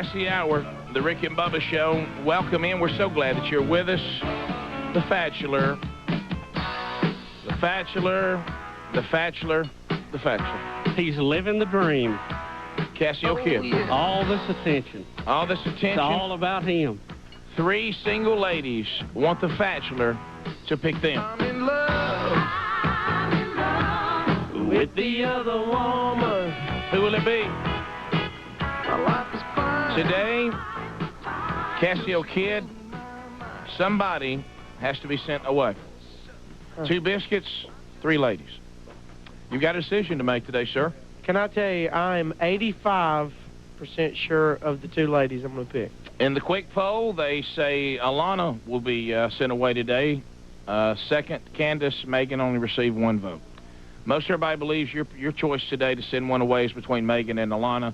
past the hour. The Rick and Bubba Show. Welcome in. We're so glad that you're with us. The Fat-chelor. The Fat-chelor. The Fat-chelor. The Fat-chelor. He's living the dream. Casio Kid. Yeah. All this attention. All this attention. It's all about him. 3 single ladies want the Fat-chelor to pick them. I'm in love with the other woman. Who will it be? My life is fine. Today, Casio Kid, somebody has to be sent away. 2 biscuits, 3 ladies. You've got a decision to make today, sir. Can I tell you, I'm 85% sure of the 2 ladies I'm going to pick. In the quick poll, they say Alana will be sent away today. Second, Candace, Megan only received 1 vote. Most everybody believes your choice today to send one away is between Megan and Alana.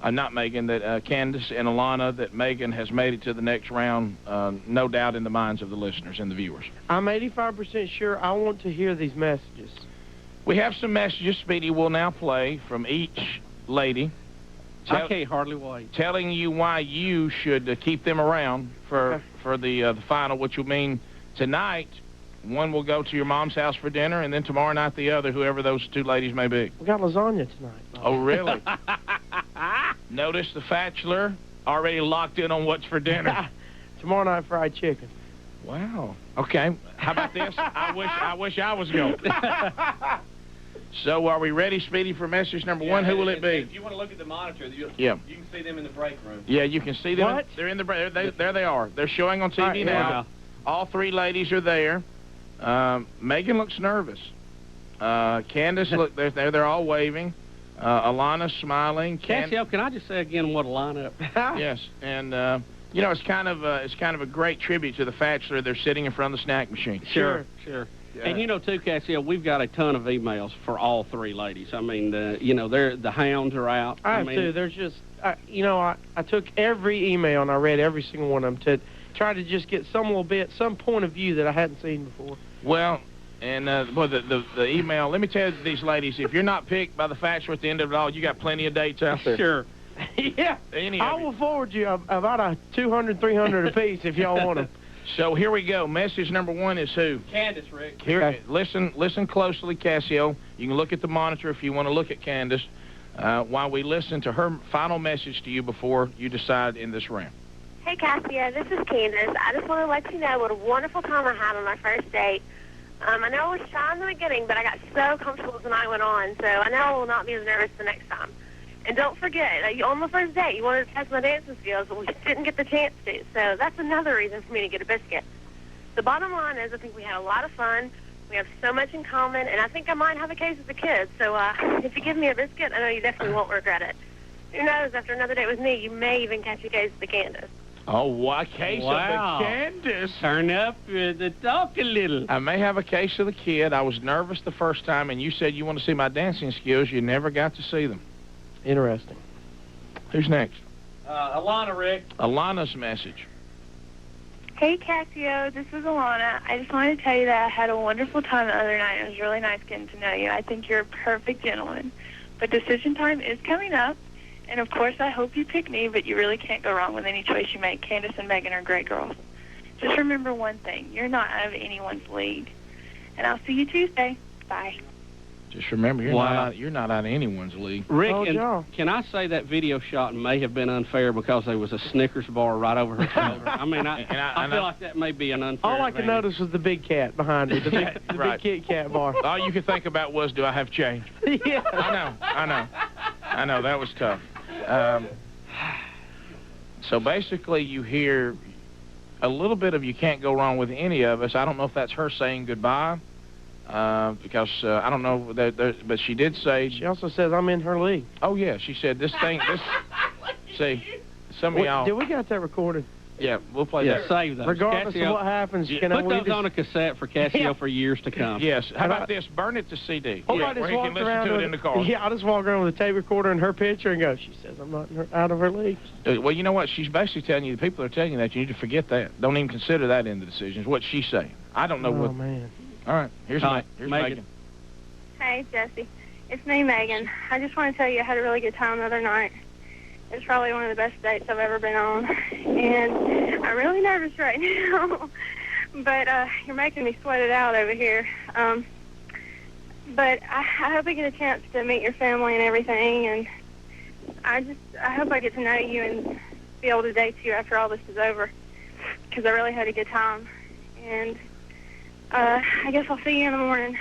Not Megan, that Candace and Alana, that Megan has made it to the next round, no doubt in the minds of the listeners and the viewers. I'm 85% sure. I want to hear these messages. We have some messages Speedy will now play from each lady. I can't hardly wait. Telling you why you should keep them around for the final, which will mean tonight one will go to your mom's house for dinner, and then tomorrow night the other, whoever those 2 ladies may be. We got lasagna tonight. Oh, really? Notice the Fat-chelor already locked in on what's for dinner. Tomorrow night, fried chicken. Wow. Okay. How about this? I wish I was going. So are we ready, Speedy, for message number 1? Who will it be? If you want to look at the monitor, you Yeah. can see them in the break room. Yeah, you can see them. What? They're in the break. There they are. They're showing on TV now. Yeah. All 3 ladies are there. Megan looks nervous. Candace, look, they're all waving. Alana's smiling. Casio, can I just say again what a lineup? Yes, and you know, it's kind of a great tribute to the Fat-chelor. They're sitting in front of the snack machine. Sure. And you know, too, Casio, we've got a ton of emails for all 3 ladies. I mean, you know, the hounds are out. I have too. There's just, you know, I took every email and I read every single one of them to try to just get some point of view that I hadn't seen before. Well, and boy, the email. Let me tell you, these ladies, if you're not picked by the Fat-chelor at the end of it all, you got plenty of dates out there. Sure. Yeah. I will forward you about 200, 300 apiece if y'all want them. So here we go. Message number 1 is who? Candace, Rick. Here, listen closely, Casio. You can look at the monitor if you want to look at Candace while we listen to her final message to you before you decide in this round. Hey, Casio, this is Candace. I just want to let you know what a wonderful time I had on my first date. I know I was shy in the beginning, but I got so comfortable as the night went on, so I know I will not be as nervous the next time. And don't forget, on the first date, you wanted to test my dancing skills, but we didn't get the chance to, so that's another reason for me to get a biscuit. The bottom line is I think we had a lot of fun. We have so much in common, and I think I might have a case of the kids, so if you give me a biscuit, I know you definitely won't regret it. Who knows, after another date with me, you may even catch a case of the Candace. Oh, what case of the Candace? Turn up the talk a little. I may have a case of the kid. I was nervous the first time, and you said you want to see my dancing skills. You never got to see them. Interesting. Who's next? Alana, Rick. Alana's message. Hey, Casio, this is Alana. I just wanted to tell you that I had a wonderful time the other night. It was really nice getting to know you. I think you're a perfect gentleman. But decision time is coming up. And, of course, I hope you pick me, but you really can't go wrong with any choice you make. Candace and Megan are great girls. Just remember one thing. You're not out of anyone's league. And I'll see you Tuesday. Bye. Just remember, you're not out of anyone's league. Rick, can I say that video shot may have been unfair because there was a Snickers bar right over her shoulder? I mean, I feel like that may be an unfair All I could notice was the big cat behind her, the big Kit Kat bar. All you could think about was, do I have change? Yeah. I know, that was tough. So basically you hear a little bit of you can't go wrong with any of us. I don't know if that's her saying goodbye, because I don't know, but she did say... She also says I'm in her league. Oh, yeah, she said see, some of y'all... Did we got that recorded? Yeah, we'll play that. Save those. Regardless Casio, of what happens, put those on a cassette for Casio for years to come. Yes. How about this? Burn it to CD. Where he can listen to it in the car. Yeah, I'll just walk around with a tape recorder and her picture and go, she says I'm not out of her league. Well, you know what? She's basically telling you, the people are telling you that. You need to forget that. Don't even consider that in the decision. Is what she's saying. I don't know what... Oh, man. All right. Here's Megan. Hey, Jesse. It's me, Megan. I just want to tell you I had a really good time the other night. It's probably one of the best dates I've ever been on. And I'm really nervous right now. But you're making me sweat it out over here. But I hope I get a chance to meet your family and everything. And I hope I get to know you and be able to date you after all this is over. Because I really had a good time. And I guess I'll see you in the morning.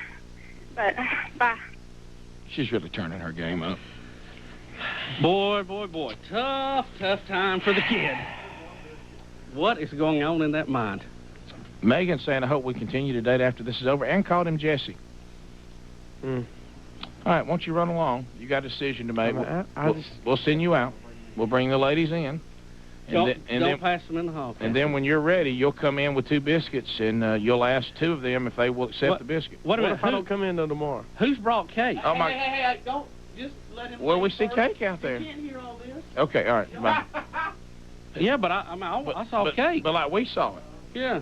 But bye. She's really turning her game up. Boy, boy, boy. Tough time for the kid. What is going on in that mind? Megan's saying, I hope we continue to date after this is over, and called him Jesse. All right, won't you run along? You got a decision to make. We'll send you out. We'll bring the ladies in. Don't pass them in the hall. And then when you're ready, you'll come in with 2 biscuits, and you'll ask 2 of them if they will accept the biscuit. What if I don't come in till tomorrow? Who's brought cake? Oh, my. Hey, don't just let him. Well, we see cake out there. You can't hear all this. Okay, all right. Bye. Yeah, but I saw cake. But like we saw it. Yeah.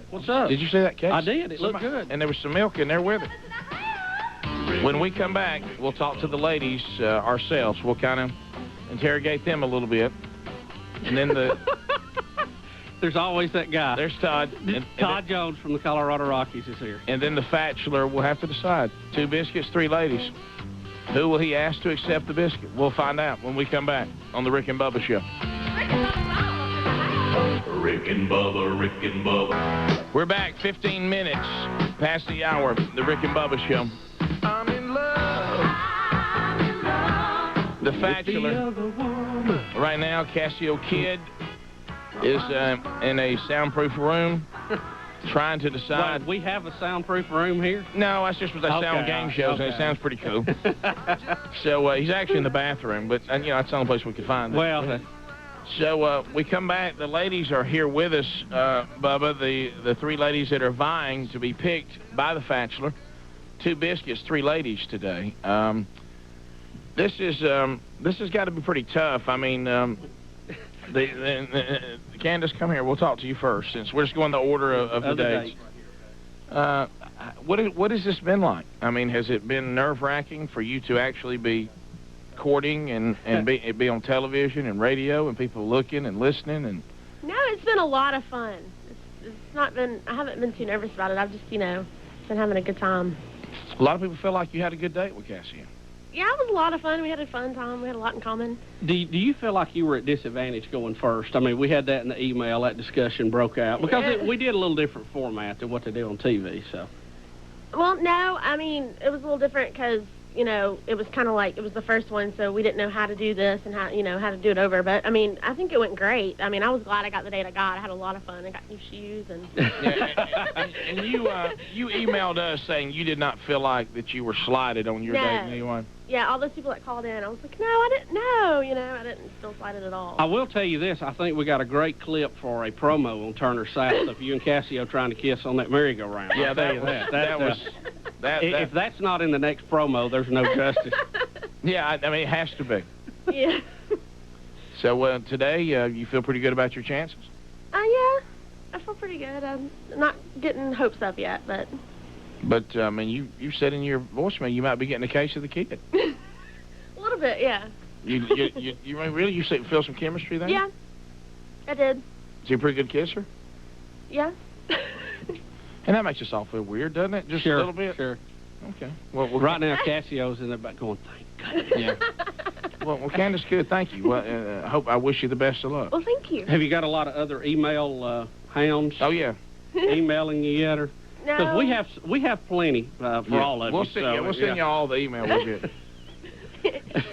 What's up? Did you see that cake? I did. It looked good. And there was some milk in there with it. When we come back, we'll talk to the ladies ourselves. We'll kind of interrogate them a little bit. And then There's always that guy. There's Todd. Todd Jones from the Colorado Rockies is here. And then the Fat-chelor will have to decide. 2 biscuits, 3 ladies. Who will he ask to accept the biscuit? We'll find out when we come back on the Rick and Bubba Show. Rick and Bubba, Rick and Bubba. We're back 15 minutes past the hour, the Rick and Bubba Show. I'm in love. The Fat-chelor. Right now, Casio Kid is in a soundproof room trying to decide. Wait, we have a soundproof room here? No, that's just what they sound game shows, and it sounds pretty cool. So he's actually in the bathroom, but you know, that's the only place we could find it. Well, so we come back. The ladies are here with us, Bubba. The 3 ladies that are vying to be picked by the Fat-chelor. 2 biscuits, 3 ladies today. This has got to be pretty tough. I mean, Candace, come here. We'll talk to you first, since we're just going the order of the dates. What has this been like? I mean, has it been nerve-wracking for you to actually be courting and be on television and radio and people looking and listening? And no, it's been a lot of fun. It's not been. I haven't been too nervous about it. I've just, been having a good time. A lot of people feel like you had a good date with Cassie. Yeah, it was a lot of fun. We had a fun time. We had a lot in common. Do you feel like you were at disadvantage going first? I mean, we had that in the email. That discussion broke out because we did a little different format than what they do on TV. So. Well, no, I mean, it was a little different because, it was kind of like it was the first one, so we didn't know how to do this and how to do it over. But, I mean, I think it went great. I mean, I was glad I got the date I got. I had a lot of fun. I got new shoes. And and you emailed us saying you did not feel like that you were slighted on your date with anyone. Yeah, all those people that called in, I was like, no, I didn't know. I didn't feel slighted at all. I will tell you this. I think we got a great clip for a promo on Turner South of you and Casio trying to kiss on that merry-go-round. Yeah, if that's not in the next promo, there's no justice. Yeah, I mean, it has to be. Yeah. So today, you feel pretty good about your chances? Yeah, I feel pretty good. I'm not getting hopes up yet, but... But, I mean, you said in your voicemail you might be getting a case of the kid. A little bit, yeah. You really? You feel some chemistry there? Yeah, I did. Is he a pretty good kisser? Yeah. And that makes us all feel weird, doesn't it? Just a little bit? Sure. Okay. Well, right now, Casio's in the back going, thank God. Yeah. Well, Candace, good. Thank you. Well, I wish you the best of luck. Well, thank you. Have you got a lot of other email hounds? Oh, yeah. Emailing you yet? No. Because we have plenty for all of you. We'll send you all the email we get.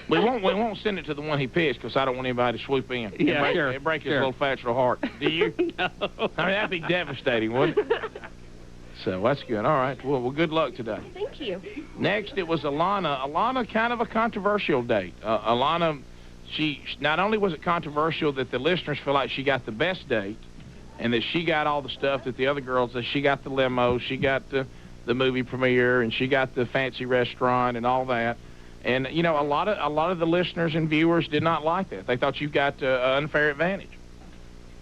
we won't send it to the one he pitched because I don't want anybody to swoop in. Yeah, sure. It'd break his little Fat-chelor heart. Do you? No. I mean, that'd be devastating, wouldn't it? So that's good. All right. Well, good luck today. Thank you. Next, it was Alana. Alana, kind of a controversial date. Alana, she not only was it controversial that the listeners feel like she got the best date, and that she got all the stuff that the other girls, that she got the limo, she got the movie premiere, and she got the fancy restaurant and all that. And a lot of the listeners and viewers did not like that. They thought you got an unfair advantage.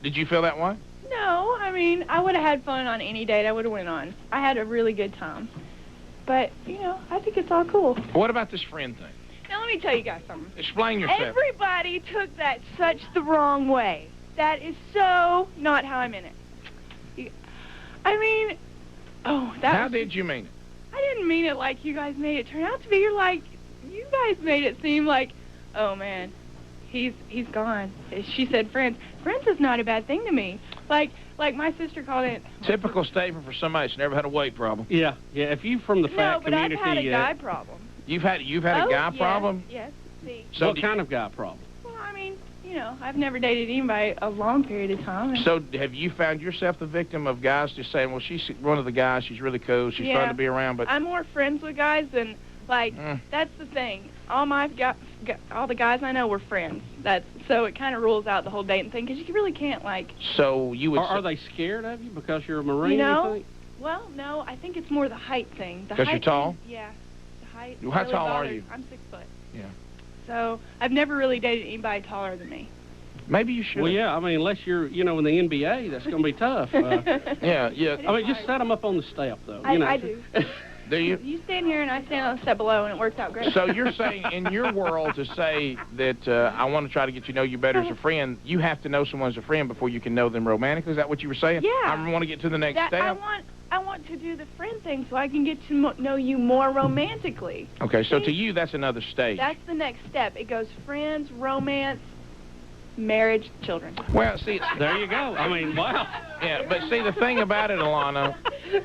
Did you feel that way? No, I mean, I would have had fun on any date I would have went on. I had a really good time. But, I think it's all cool. What about this friend thing? Now let me tell you guys something. Explain yourself. Everybody took that such the wrong way. That is so not how I meant it. I mean, How did you mean it? I didn't mean it like you guys made it turn out to be. You guys made it seem like, oh man, he's gone. She said friends. Friends is not a bad thing to me. Like my sister called it. Typical statement for somebody that's never had a weight problem. Yeah. If you from the fat No, but I've community, had a guy problem. You've had a guy problem? Yes. See. So what kind of guy problem? Well, I mean, I've never dated anybody a long period of time. So have you found yourself the victim of guys just saying, well, she's one of the guys, she's really cool, she's fun to be around, but... I'm more friends with guys than, that's the thing. All the guys I know were friends. So it kind of rules out the whole dating thing, because you really can't, So you would... Are they scared of you because you're a Marine, you think? Well, no, I think it's more the height thing. Because you're tall? Yeah, the height. How really tall are bothers. you? I'm 6 foot. Yeah. So I've never really dated anybody taller than me. Maybe you should. Well, yeah, I mean, unless you're, in the NBA, that's going to be tough. Yeah. I mean, just set them up on the step, though. I do. Do you? You stand here and I stand on the step below, and it works out great. So you're saying in your world to say that I want to try to get to know you better as a friend, you have to know someone as a friend before you can know them romantically? Is that what you were saying? Yeah. I want to get to the next step. I want to do the friend thing so I can get to know you more romantically. Okay, so to you, that's another stage. That's the next step. It goes friends, romance, marriage, children. Well, see, there you go. I mean, wow. Yeah, but see, the thing about it, Alana,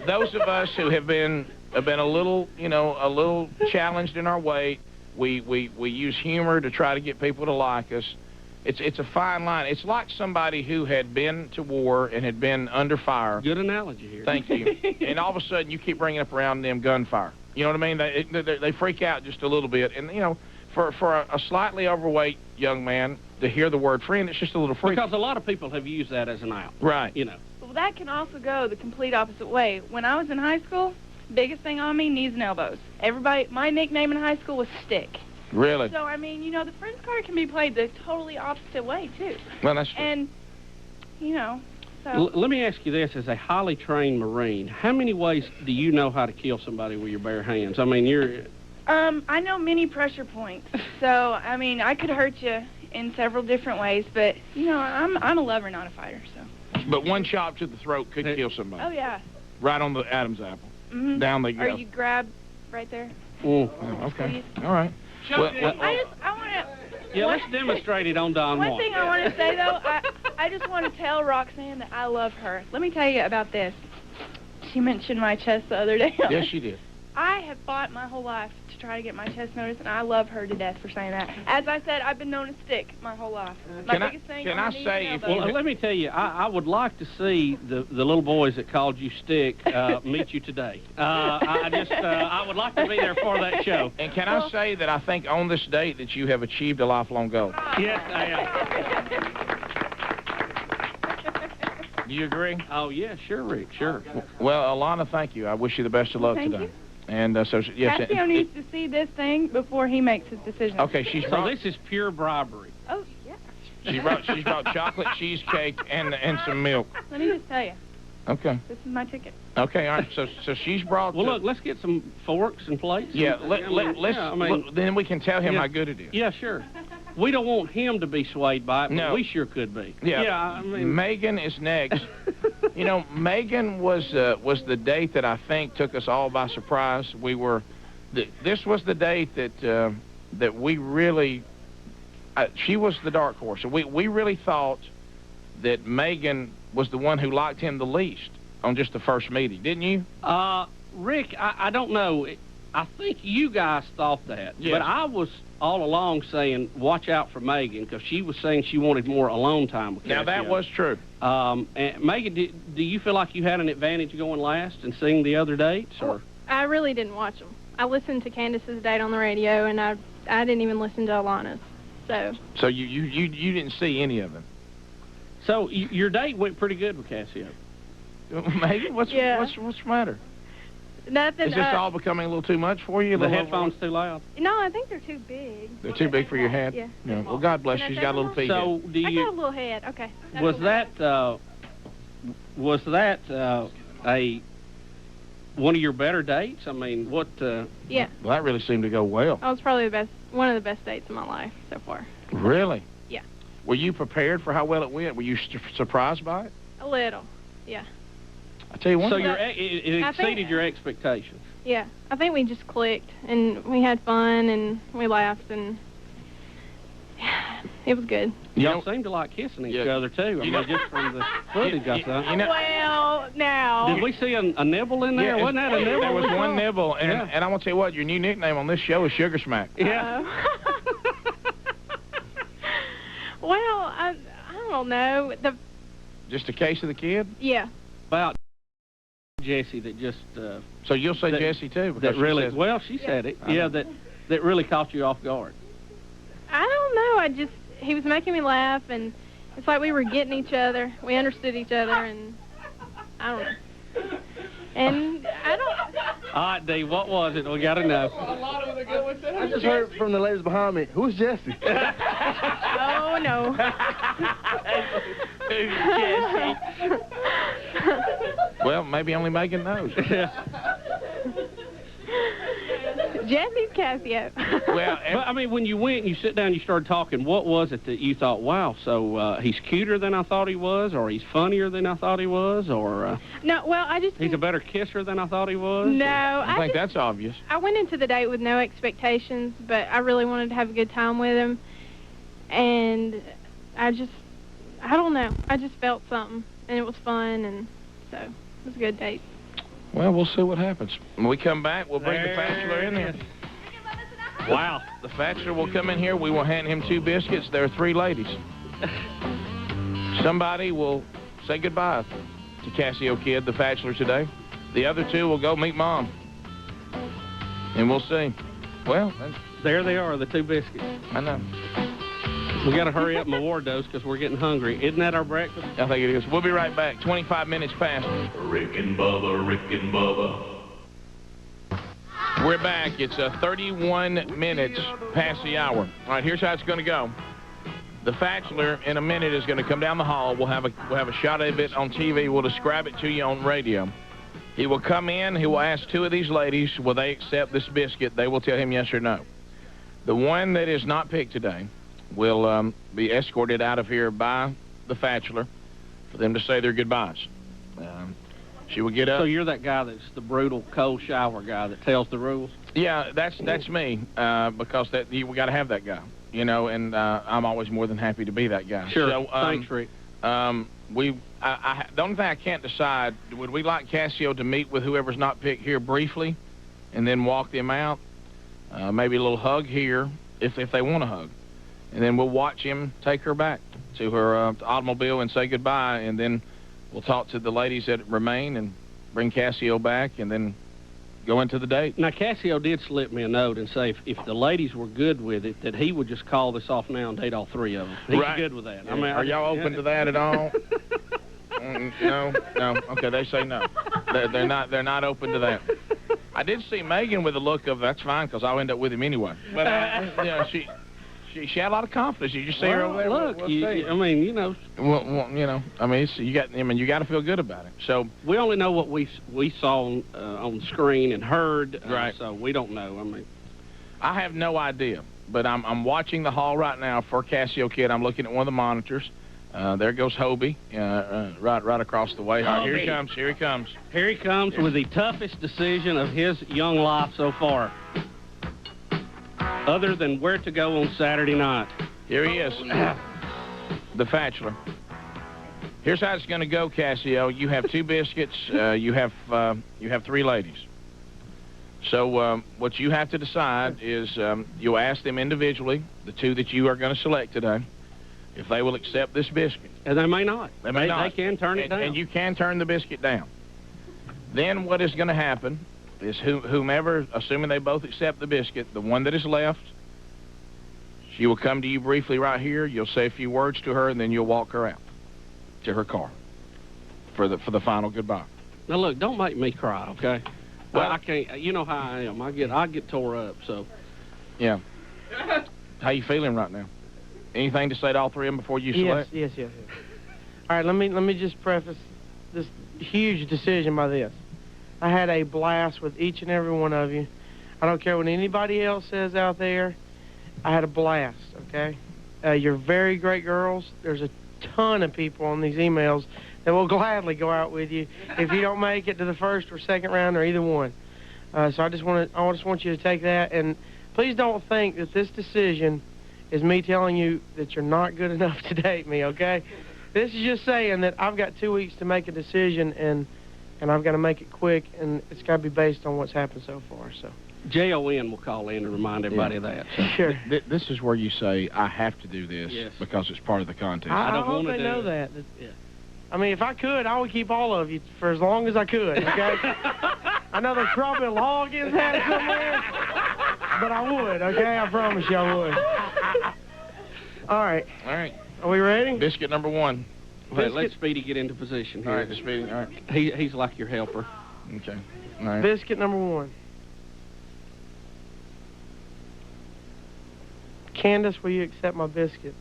those of us who have been a little, a little challenged in our weight, we use humor to try to get people to like us. It's a fine line. It's like somebody who had been to war and had been under fire. Good analogy here. Thank you. And all of a sudden, you keep bringing up around them gunfire. You know what I mean? They freak out just a little bit. And, for a slightly overweight young man to hear the word friend, it's just a little freaky. Because a lot of people have used that as an out. Right. Well, that can also go the complete opposite way. When I was in high school, biggest thing on me, knees and elbows. My nickname in high school was Stick. Really? So, I mean, the friends card can be played the totally opposite way, too. Well, that's true. And, so... Let me ask you this. As a highly trained Marine, how many ways do you know how to kill somebody with your bare hands? I mean, you're... I know many pressure points. So, I mean, I could hurt you in several different ways, but, I'm a lover, not a fighter, so... But one chop to the throat could kill somebody. Oh, yeah. Right on the Adam's apple. Mm-hmm. Down they go. Or you grab right there. Oh, okay. All right. Well, I want to... Yeah, let's demonstrate it on Don Juan. One thing I want to say, though, I just want to tell Roxanne that I love her. Let me tell you about this. She mentioned my chest the other day. Yes, she did. I have fought my whole life to try to get my chest noticed, and I love her to death for saying that. As I said, I've been known as Stick my whole life. My biggest thing can are I my knees say and if elbows. Well, let me tell you, I would like to see the little boys that called you Stick meet you today. I would like to be there for that show. And can I say that I think on this date that you have achieved a lifelong goal? Yes, I am. Do you agree? Oh, yeah, sure, Rick, sure. Well, Alana, thank you. I wish you the best of luck Thank today. you. And yes. Casio needs to see this thing before he makes his decision. Okay, she's So brought. this is pure bribery. Oh, yeah. She's brought chocolate cheesecake and some milk. Let me just tell you, Okay. this is my ticket. Okay. All right. So she's brought. Well, look, let's get some forks and plates. Yeah. and- Then we can tell him Yeah. how good it is. Yeah, sure. We don't want him to be swayed by it, but No. we sure could be. Yeah. I mean... Megan is next. Megan was the date that I think took us all by surprise. This was the date that we really. She was the dark horse. We really thought that Megan was the one who liked him the least on just the first meeting, didn't you? Rick, I don't know. I think you guys thought that, Yes. but I was all along saying watch out for Megan because she was saying she wanted more alone time with Now that Casio. was true. And Megan, do you feel like you had an advantage going last and seeing the other dates, or? I really didn't watch them. I listened to Candace's date on the radio, and I didn't even listen to Alana's. So you didn't see any of them. So your date went pretty good with Casio. Megan, what's the matter? Nothing. Is this all becoming a little too much for you? The headphones too loud? No, I think they're too big. They're too big for your head? Yeah. Well, God bless you. She's got a little feet. So do I you? got a little head. Okay. Was that one of your better dates? I mean, what? Yeah. Well, that really seemed to go well. That was probably the one of the best dates of my life so far. Really? Yeah. Were you prepared for how well it went? Were you surprised by it? A little, yeah. I tell you one So thing. it exceeded your expectations. Yeah, I think we just clicked, and we had fun, and we laughed, and it was good. Y'all seemed to like kissing each other, too. I mean, just from the footage I saw. Well, now. Did we see a nibble in there? Yeah, Wasn't that a nibble? There was we one saw? nibble, and I want to tell you what, your new nickname on this show is Sugar Smack. Yeah. Well, I don't know. Just a case of the kid? Yeah. About Jessie that just... so you'll say Jessie, too? That really... Says, well, she said it. Yeah, that really caught you off guard. I don't know. He was making me laugh, and it's like we were getting each other. We understood each other, and I don't know. And I don't... All right, Dee, what was it? We got to know. I just heard from the ladies behind me, who's Jessie? Oh, no. Who's Jessie? Well, maybe only Megan knows. Jesse's Casio. Well, but, I mean, when you went and you sit down and you started talking, what was it that you thought, wow, so he's cuter than I thought he was, or he's funnier than I thought he was, or no, well, I just... he's a better kisser than I thought he was? No, I think that's obvious. I went into the date with no expectations, but I really wanted to have a good time with him, and I don't know, I just felt something, and it was fun, and so it was a good date. Well, we'll see what happens. When we come back, we'll bring the Fat-chelor in there. Wow. The Fat-chelor will come in here. We will hand him 2 biscuits. There are 3 ladies. Somebody will say goodbye to Casio Kid, the Fat-chelor, today. The other 2 will go meet Mom. And we'll see. Well, there they are, the 2 biscuits. I know. We got to hurry up my ward dose because we're getting hungry. Isn't that our breakfast? I think it is. We'll be right back. 25 minutes past. Rick and Bubba, Rick and Bubba. We're back. It's 31 minutes past the hour. All right, here's how it's going to go. The Fat-chelor in a minute is going to come down the hall. We'll have a shot of it on TV. We'll describe it to you on radio. He will come in. He will ask 2 of these ladies, will they accept this biscuit? They will tell him yes or no. The one that is not picked today will be escorted out of here by the Fat-chelor for them to say their goodbyes. She will get up. So you're that guy that's the brutal cold shower guy that tells the rules? Yeah, that's me, because we got to have that guy, you know, and I'm always more than happy to be that guy. Sure. So, thanks, Rick. the only thing I can't decide, would we like Casio to meet with whoever's not picked here briefly and then walk them out? Maybe a little hug here if they want a hug. And then we'll watch him take her back to her automobile and say goodbye, and then we'll talk to the ladies that remain and bring Casio back and then go into the date. Now, Casio did slip me a note and say if the ladies were good with it, that he would just call this off now and date all 3 of them. He's right. good with that. I mean, are y'all open to that at all? No. Okay, they say no. They're not open to that. I did see Megan with a look of that's fine because I'll end up with him anyway. But you know, she had a lot of confidence. You just see her over there. Look, we'll I mean, you know. Well, you know, I mean, you got to feel good about it. So we only know what we saw on the screen and heard. Right. So we don't know. I mean, I have no idea. But I'm watching the hall right now for Casio Kid. I'm looking at one of the monitors. There goes Hobie, right across the way. Here he comes. Here he comes. Here he comes with the toughest decision of his young life so far, other than where to go on Saturday night. Here he is, the Fat-chelor. Here's how it's going to go, Casio. You have 2 biscuits. You have 3 ladies. So what you have to decide is you'll ask them individually, the 2 that you are going to select today, if they will accept this biscuit. And they may not. They may not. They can turn it down. And you can turn the biscuit down. Then what is going to happen is whomever, assuming they both accept the biscuit, the one that is left, she will come to you briefly right here. You'll say a few words to her, and then you'll walk her out to her car for the final goodbye. Now look, don't make me cry, okay? Well, I can't. You know how I am. I get tore up. So. Yeah. How you feeling right now? Anything to say to all 3 of them before you select? Yes. All right, let me just preface this huge decision by this. I had a blast with each and every one of you. I don't care what anybody else says out there. I had a blast, okay? You're very great girls. There's a ton of people on these emails that will gladly go out with you if you don't make it to the first or second round or either one. So I just want you to take that, and please don't think that this decision is me telling you that you're not good enough to date me, okay? This is just saying that I've got 2 weeks to make a decision, and I've got to make it quick, and it's got to be based on what's happened so far. So JON will call in and remind everybody of that. So. Sure. This is where you say, I have to do this because it's part of the contest. I don't hope want to they do know it. that. Yeah. I mean, if I could, I would keep all of you for as long as I could, okay? I know there's probably a law against that somewhere, but I would, okay? I promise you I would. All right. All right. Are we ready? Biscuit number 1. Wait, let Speedy get into position here. All right, the Speedy. All right. He's like your helper. Okay. All right. Biscuit number 1. Candace, will you accept my biscuit?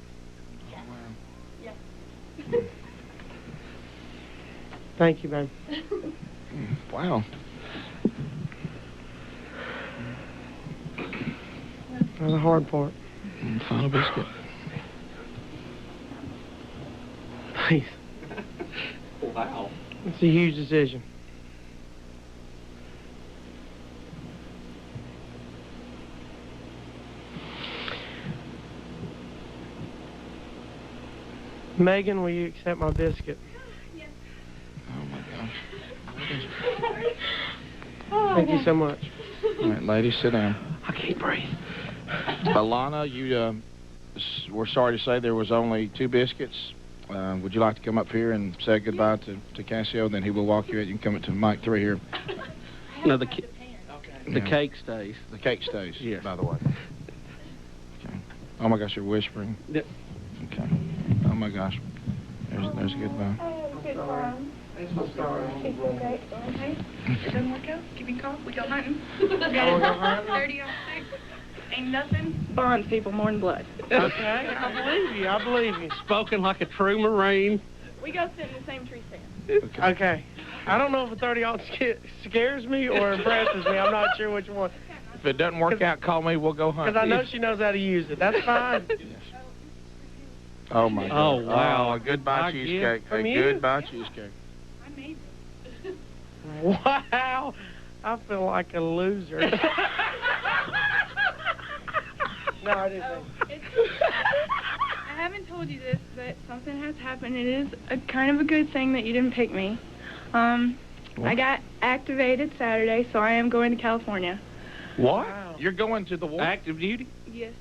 Yes. Thank you, babe. Wow. That's the hard part. Final biscuit. Please. Wow. It's a huge decision. Megan, will you accept my biscuit? Oh, my gosh. Thank you so much. All right, ladies, sit down. I can't breathe. Alana, you we're sorry to say there was only 2 biscuits. Would you like to come up here and say goodbye to Casio? Then he will walk you out. You can come up to mic 3 here. No, the cake stays. The cake stays, yes. By the way. Okay. Oh, my gosh, you're whispering. Yep. Okay. Oh, my gosh. There's a goodbye. I'm sorry. It's okay. Okay. If it doesn't work out, give me a call. We go hunting. We got 30 on 6. Ain't nothing bonds people more than blood. Okay, I believe you. I believe you. Spoken like a true Marine. We go sit in the same tree stand. Okay. I don't know if a 30-aught scares me or impresses me. I'm not sure which one. If it doesn't work out, call me. We'll go hunt. Because I know she knows how to use it. That's fine. Oh, my God. Oh, wow. Oh, a goodbye I cheesecake. From A you? goodbye cheesecake. I made it. Wow. I feel like a loser. No, I didn't think. I haven't told you this, but something has happened. It is a kind of a good thing that you didn't pick me. I got activated Saturday, so I am going to California. What? Wow. You're going to the war? Active duty? Yes.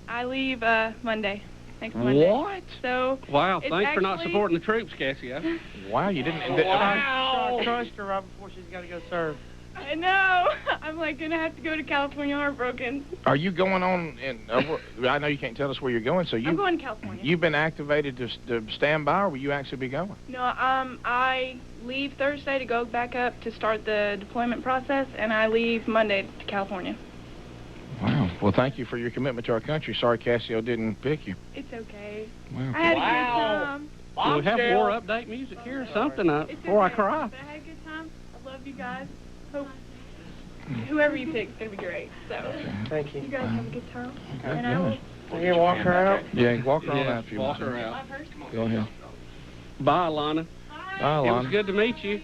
I leave Monday. Next Monday. What? So Wow, it's thanks for not actually- supporting the troops, Casio. Wow, you didn't... I crushed her right before she's got to go serve. I know. I'm like gonna have to go to California heartbroken. Are you going on in... I know you can't tell us where you're going, so I'm going to California. You've been activated to stand by, or will you actually be going? No, I leave Thursday to go back up to start the deployment process, and I leave Monday to California. Wow. Well, thank you for your commitment to our country. Sorry Casio didn't pick you. It's okay. Wow. I had a good time. Well, we have war update music here or something It's before okay, I cry. But I had a good time. I love you guys. Hope whoever you pick is gonna be great. So Thank you you. guys have a good time. Okay. And I will. Are you going to walk her out? Yeah, walk her on Yeah, out if you walk want. her out. Go ahead. Bye, Alana. Bye, It was Alana. good to meet you.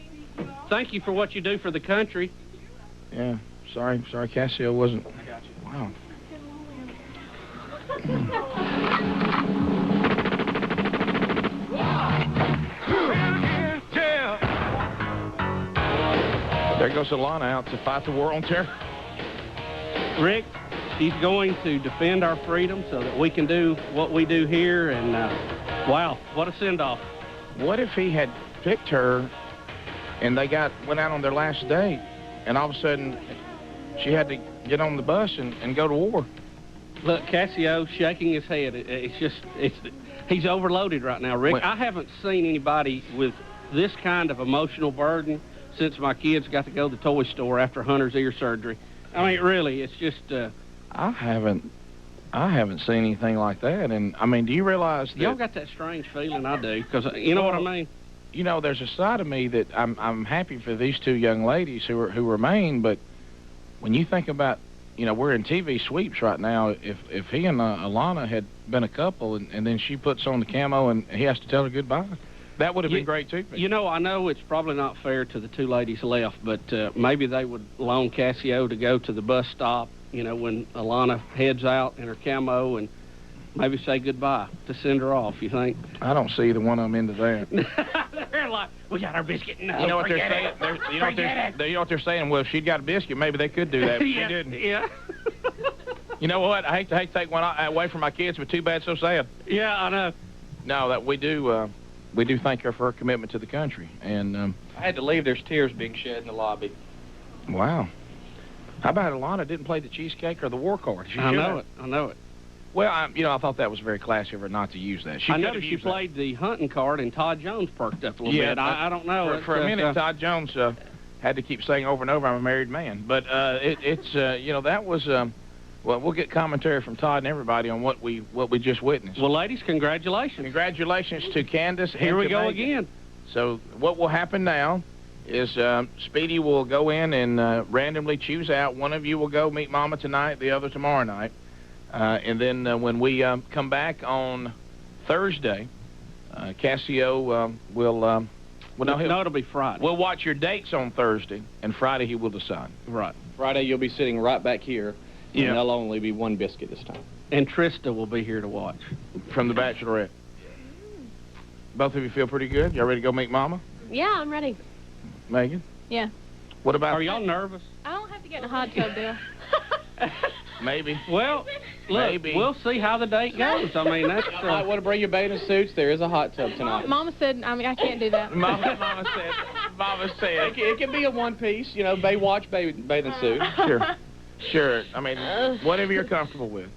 Thank you for what you do for the country. Yeah. Sorry Casio wasn't... I got you. Wow. There goes Alana out to fight the war on terror. Rick, she's going to defend our freedom so that we can do what we do here. And, wow, what a send-off. What if he had picked her and they went out on their last date, and all of a sudden she had to get on the bus and go to war? Look, Casio shaking his head. He's overloaded right now, Rick. Well, I haven't seen anybody with this kind of emotional burden since my kids got to go to the toy store after Hunter's ear surgery. I mean, really, it's just... I haven't seen anything like that. And, I mean, do you realize that... Y'all got that strange feeling I do, because you know what I mean? You know, there's a side of me that I'm happy for these 2 young ladies who remain, but when you think about you know, we're in TV sweeps right now. If he and Alana had been a couple, and then she puts on the camo and he has to tell her goodbye, that would have been great too. You know, I know it's probably not fair to the two ladies left, but maybe they would loan Casio to go to the bus stop, you know, when Alana heads out in her camo, and maybe say goodbye to send her off, you think? I don't see either one of them into that. They're like, we got our biscuit. No, you know what they're saying? You know what they're saying? Well, if she'd got a biscuit, maybe they could do that, but yeah, she didn't. Yeah. You know what? I hate to take one away from my kids, but too bad, so sad. Yeah, I know. No, that we do thank her for her commitment to the country. And I had to leave. There's tears being shed in the lobby. Wow. How about Alana didn't play the cheesecake or the war card? I know it. Well, I thought that was very classy of her not to use that. I noticed she played the hunting card, and Todd Jones perked up a little bit. I don't know. For a minute, Todd Jones had to keep saying over and over, "I'm a married man." But that was. Well, we'll get commentary from Todd and everybody on what we just witnessed. Well, ladies, congratulations. Congratulations to Candace. Here we go Megan. again. So what will happen now is Speedy will go in and randomly choose out. One of you will go meet Mama tonight, the other tomorrow night. And then when we come back on Thursday, Casio will... no, it'll be Friday. We'll watch your dates on Thursday, and Friday he will decide. Right. Friday you'll be sitting right back here. Yeah. And there'll only be one biscuit this time. And Trista will be here to watch. From The Bachelorette. Both of you feel pretty good? Y'all ready to go meet Mama? Yeah, I'm ready. Megan? Yeah. What about... Are y'all nervous? I don't have to get in a hot tub, Bill. Maybe. Well, look, Maybe. We'll see how the date goes. I mean, that's... You might want to bring your bathing suits. There is a hot tub tonight. Mama said, I can't do that. Mama said... It can be a one-piece, Baywatch bathing suit. Sure. I mean, whatever you're comfortable with.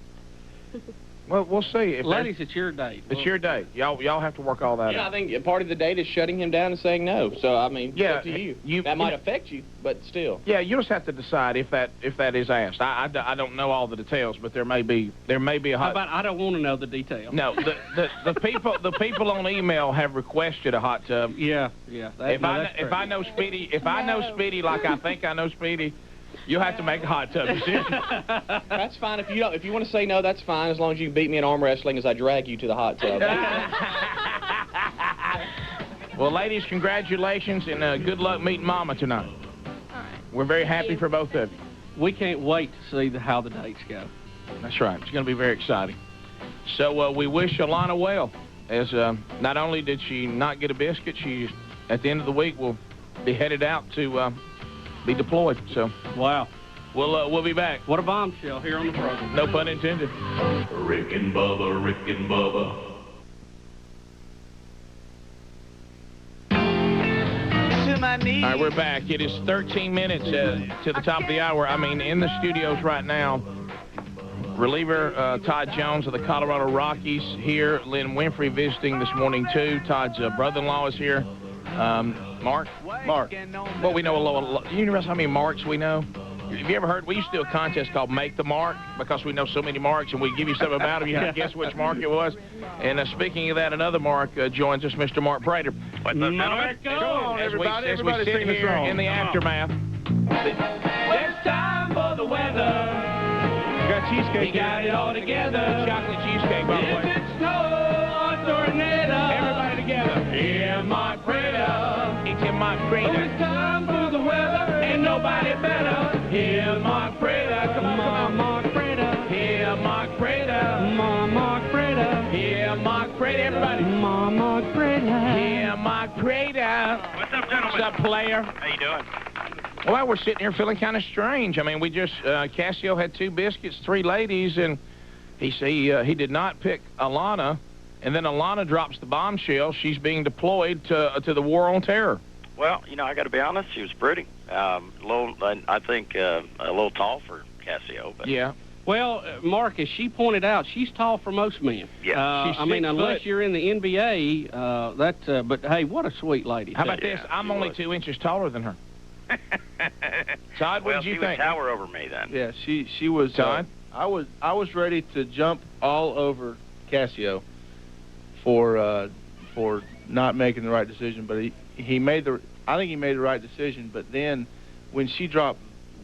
Well, we'll see. Ladies, it's your date. It's your date. Y'all have to work all that out. I think part of the date is shutting him down and saying no. So, I mean, it's up to you. That might affect you, but still. Yeah, you just have to decide if that is asked. I don't know all the details, but there may be a hot... How about I don't want to know the details? No, the people on email have requested a hot tub. Yeah. If I know Speedy like I think I know Speedy, you'll have to make a hot tub decision. That's fine. If you want to say no, that's fine, as long as you can beat me in arm wrestling as I drag you to the hot tub. Well, ladies, congratulations, and good luck meeting Mama tonight. All right. We're very happy for both of you. We can't wait to see how the dates go. That's right. It's going to be very exciting. So we wish Alana well, as not only did she not get a biscuit, she, at the end of the week, will be headed out to... be deployed. So wow, we'll be back. What a bombshell here on the program. No pun intended. Rick and Bubba, Rick and Bubba. All right, we're back. It is 13 minutes to the top of the hour. I mean, in the studios right now, reliever Todd Jones of the Colorado Rockies here. Lynn Winfrey visiting this morning too. Todd's brother-in-law is here. Mark. Well, we know a lot. You know how many Marks we know? Have you ever heard? We used to do a contest called Make the Mark because we know so many Marks, and we give you something about them. You have to guess which Mark it was. And speaking of that, another Mark joins us, Mr. Mark Prater. What's up, gentlemen? Come on, everybody. As we sit here in the aftermath. It's time for the weather. Got cheesecake. We got it all together. Chocolate cheesecake, by the If way. it's snow or tornado. Everybody together. Hear my prayer. It's in my Oh, Prater. it's time for the weather. Ain't nobody better. Hear my prayer. Come on, Mark Prater. Hear Mark Prater. Mark Prater. Hear Mark Prater, everybody. Mark Prater. Hear Mark Prater. What's up, gentlemen? What's up, player? How you doing? Well, we're sitting here feeling kind of strange. I mean, we just, Casio had 2 biscuits, 3 ladies, and he did not pick Alana, and then Alana drops the bombshell. She's being deployed to the War on Terror. Well, I got to be honest, she was pretty. I think a little tall for Casio. But Yeah. Well, Mark, as she pointed out, she's tall for most men. Yeah. I mean, 6 unless foot. you're in the NBA, but hey, what a sweet lady. How about too. this? Yeah, I'm she only was. 2 inches taller than her. Todd, what well, did you she think? would tower over me then. Yeah, she was. Todd? I was ready to jump all over Casio for not making the right decision, but he made I think he made the right decision. But then when she dropped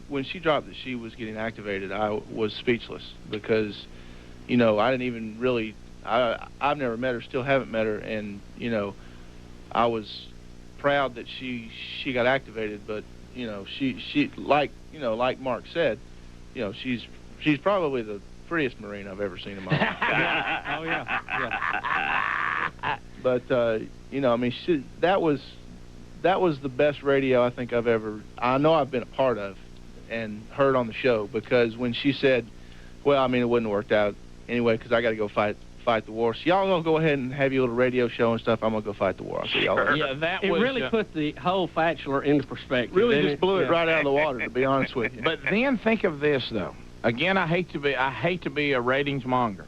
when she dropped that she was getting activated, I was speechless because, you know, I didn't even really. I've never met her, still haven't met her, and you know, I was proud that she got activated. But you know, she like Mark said, you know, she's probably the prettiest Marine I've ever seen in my life. Oh yeah. But you know, I mean, that was the best radio I think I know I've been a part of and heard on the show, because when she said, well, I mean, it wouldn't have worked out anyway because I got to go fight the war. So y'all gonna go ahead and have your little radio show and stuff. I'm gonna go fight the war. I'll see y'all later. Yeah, It really put the whole Fat-chelor into perspective. Really didn't just blew it right out of the water, to be honest with you. But then think of this, though. Again, I hate to be a ratings monger,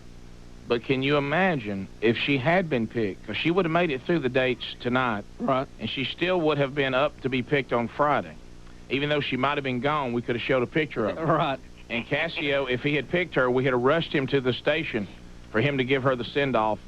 but can you imagine if she had been picked? Because she would have made it through the dates tonight, right? And she still would have been up to be picked on Friday, even though she might have been gone. We could have showed a picture of her, right? And Casio, if he had picked her, we had have rushed him to the station for him to give her the send-off.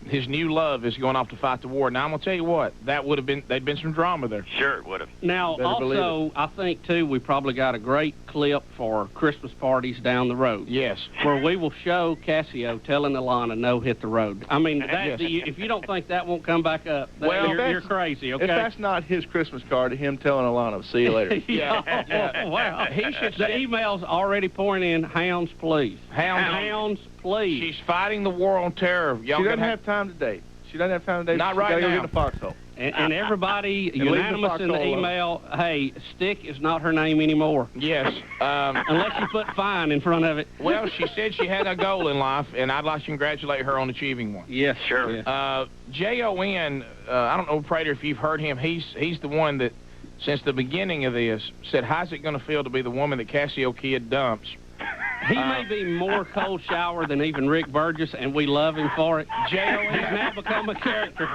His new love is going off to fight the war. Now, I'm going to tell you what, there'd been some drama there. Sure, it would have. Now, also, I think, too, we probably got a great clip for Christmas parties down the road. Yes. Where we will show Casio telling Alana, no, hit the road. I mean, if you don't think that won't come back up, you're crazy, okay? If that's not his Christmas card to him telling Alana, see you later. Yeah. Wow. The email's already pouring in, hounds, please. Hounds, please. She's fighting the war on terror. She doesn't have time to date. She doesn't have time to date. Not right now. Go now. get in the foxhole. And everybody And leave the unanimous in the foxhole email, hey, Stick is not her name anymore. Yes. Unless you put fine in front of it. Well, she said she had a goal in life, and I'd like to congratulate her on achieving one. Yes, sure. Yeah. J.O.N., I don't know, Prater, if you've heard him, he's the one that, since the beginning of this, said, how's it going to feel to be the woman that Casio Kid dumps? He may be more cold shower than even Rick Burgess, and we love him for it. J.O.N. He's now become a character.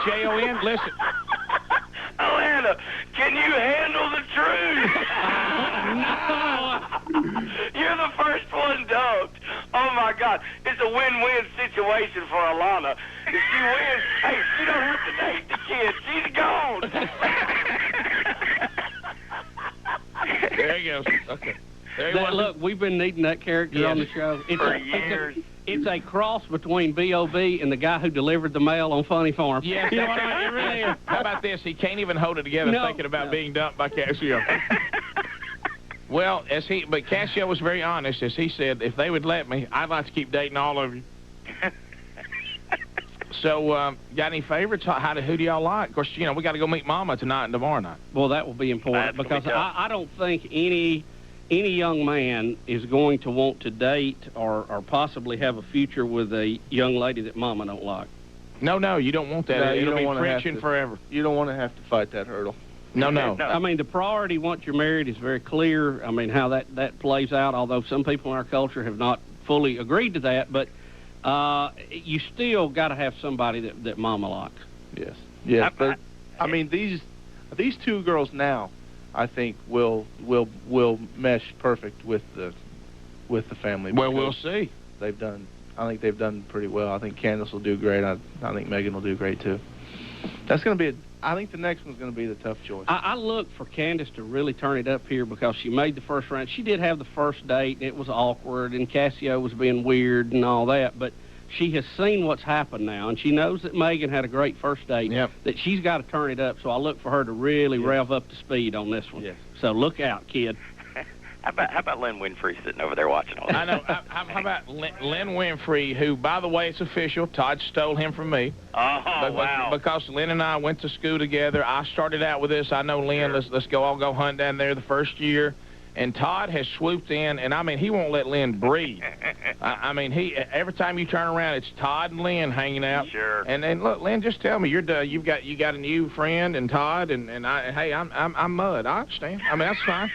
J.O.N., listen. Alana, can you handle the truth? No. You're the first one dumped. Oh, my God. It's a win-win situation for Alana. If she wins, hey, she don't have to date the kid. She's gone. There he goes. Okay. There he was. Look, we've been needing that character on the show. For years. It's a cross between B.O.B. and the guy who delivered the mail on Funny Farm. Yes, You know what I mean? It really is. How about this? He can't even hold it together thinking about being dumped by Casio. Well, but Casio was very honest, as he said, if they would let me, I'd like to keep dating all of you. So, got any favorites? Who do y'all like? Of course, you know, we got to go meet Mama tonight and tomorrow night. Well, that will be important because I don't think any young man is going to want to date or possibly have a future with a young lady that Mama don't like. No, you don't want that. No, It'll be wanna friction forever. You don't want to have to fight that hurdle. No. I mean, the priority once you're married is very clear. I mean, how that plays out, although some people in our culture have not fully agreed to that, but you still got to have somebody that Mama likes. Yes. But I mean, these two girls now, I think will mesh perfect with the family. Well, we'll see. I think they've done pretty well. I think Candace will do great. I think Megan will do great too. That's going to be I think the next one's going to be the tough choice. I look for Candace to really turn it up here because she made the first round. She did have the first date, and it was awkward, and Casio was being weird and all that, but she has seen what's happened now, and she knows that Megan had a great first date, that she's got to turn it up, so I look for her to really rev up the speed on this one. Yes. So look out, kid. How about Lynn Winfrey sitting over there watching all this? I know. How about Lynn Winfrey, who, by the way, it's official. Todd stole him from me. Oh, wow. Because Lynn and I went to school together. I started out with this. I know Lynn. Sure. Let's all go hunt down there the first year. And Todd has swooped in, and I mean, he won't let Lynn breathe. I mean, every time you turn around, it's Todd and Lynn hanging out. Sure. And look, Lynn, just tell me you got a new friend and Todd, and I'm Mud. I understand. I mean, that's fine.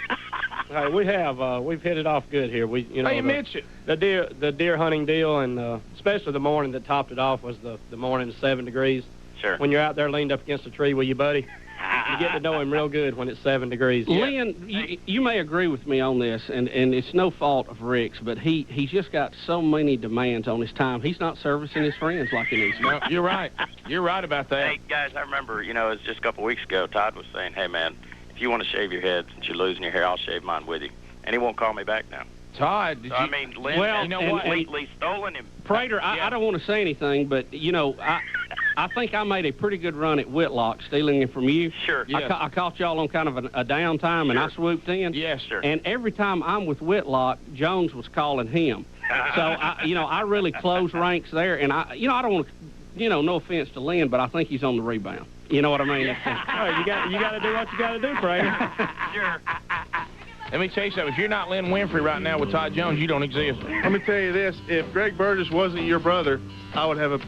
Hey, we've hit it off good here. The deer hunting deal, and especially the morning that topped it off was the morning at 7 degrees. Sure. When you're out there leaned up against a tree with your buddy, you get to know him real good when it's 7 degrees. Lynn, you may agree with me on this, and it's no fault of Rick's, but he's just got so many demands on his time. He's not servicing his friends like he needs to. No, you're right. You're right about that. Hey, guys, I remember, it was just a couple weeks ago, Todd was saying, hey, man, if you want to shave your head since you're losing your hair, I'll shave mine with you. And he won't call me back now. Todd, did So, you... I mean, Lynn Well, has you know what? completely stolen him. Prater, I don't want to say anything, but, you know, I think I made a pretty good run at Whitlock, stealing it from you. Sure. I caught y'all on kind of a downtime, and I swooped in. Yes, sir. And every time I'm with Whitlock, Jones was calling him. So, I really close ranks there, and I don't want to, no offense to Lynn, but I think he's on the rebound. You know what I mean? Oh, you got to do what you got to do, Prater. Sure. Let me tell you something. If you're not Lynn Winfrey right now with Todd Jones, you don't exist. Let me tell you this: if Greg Burgess wasn't your brother, I would have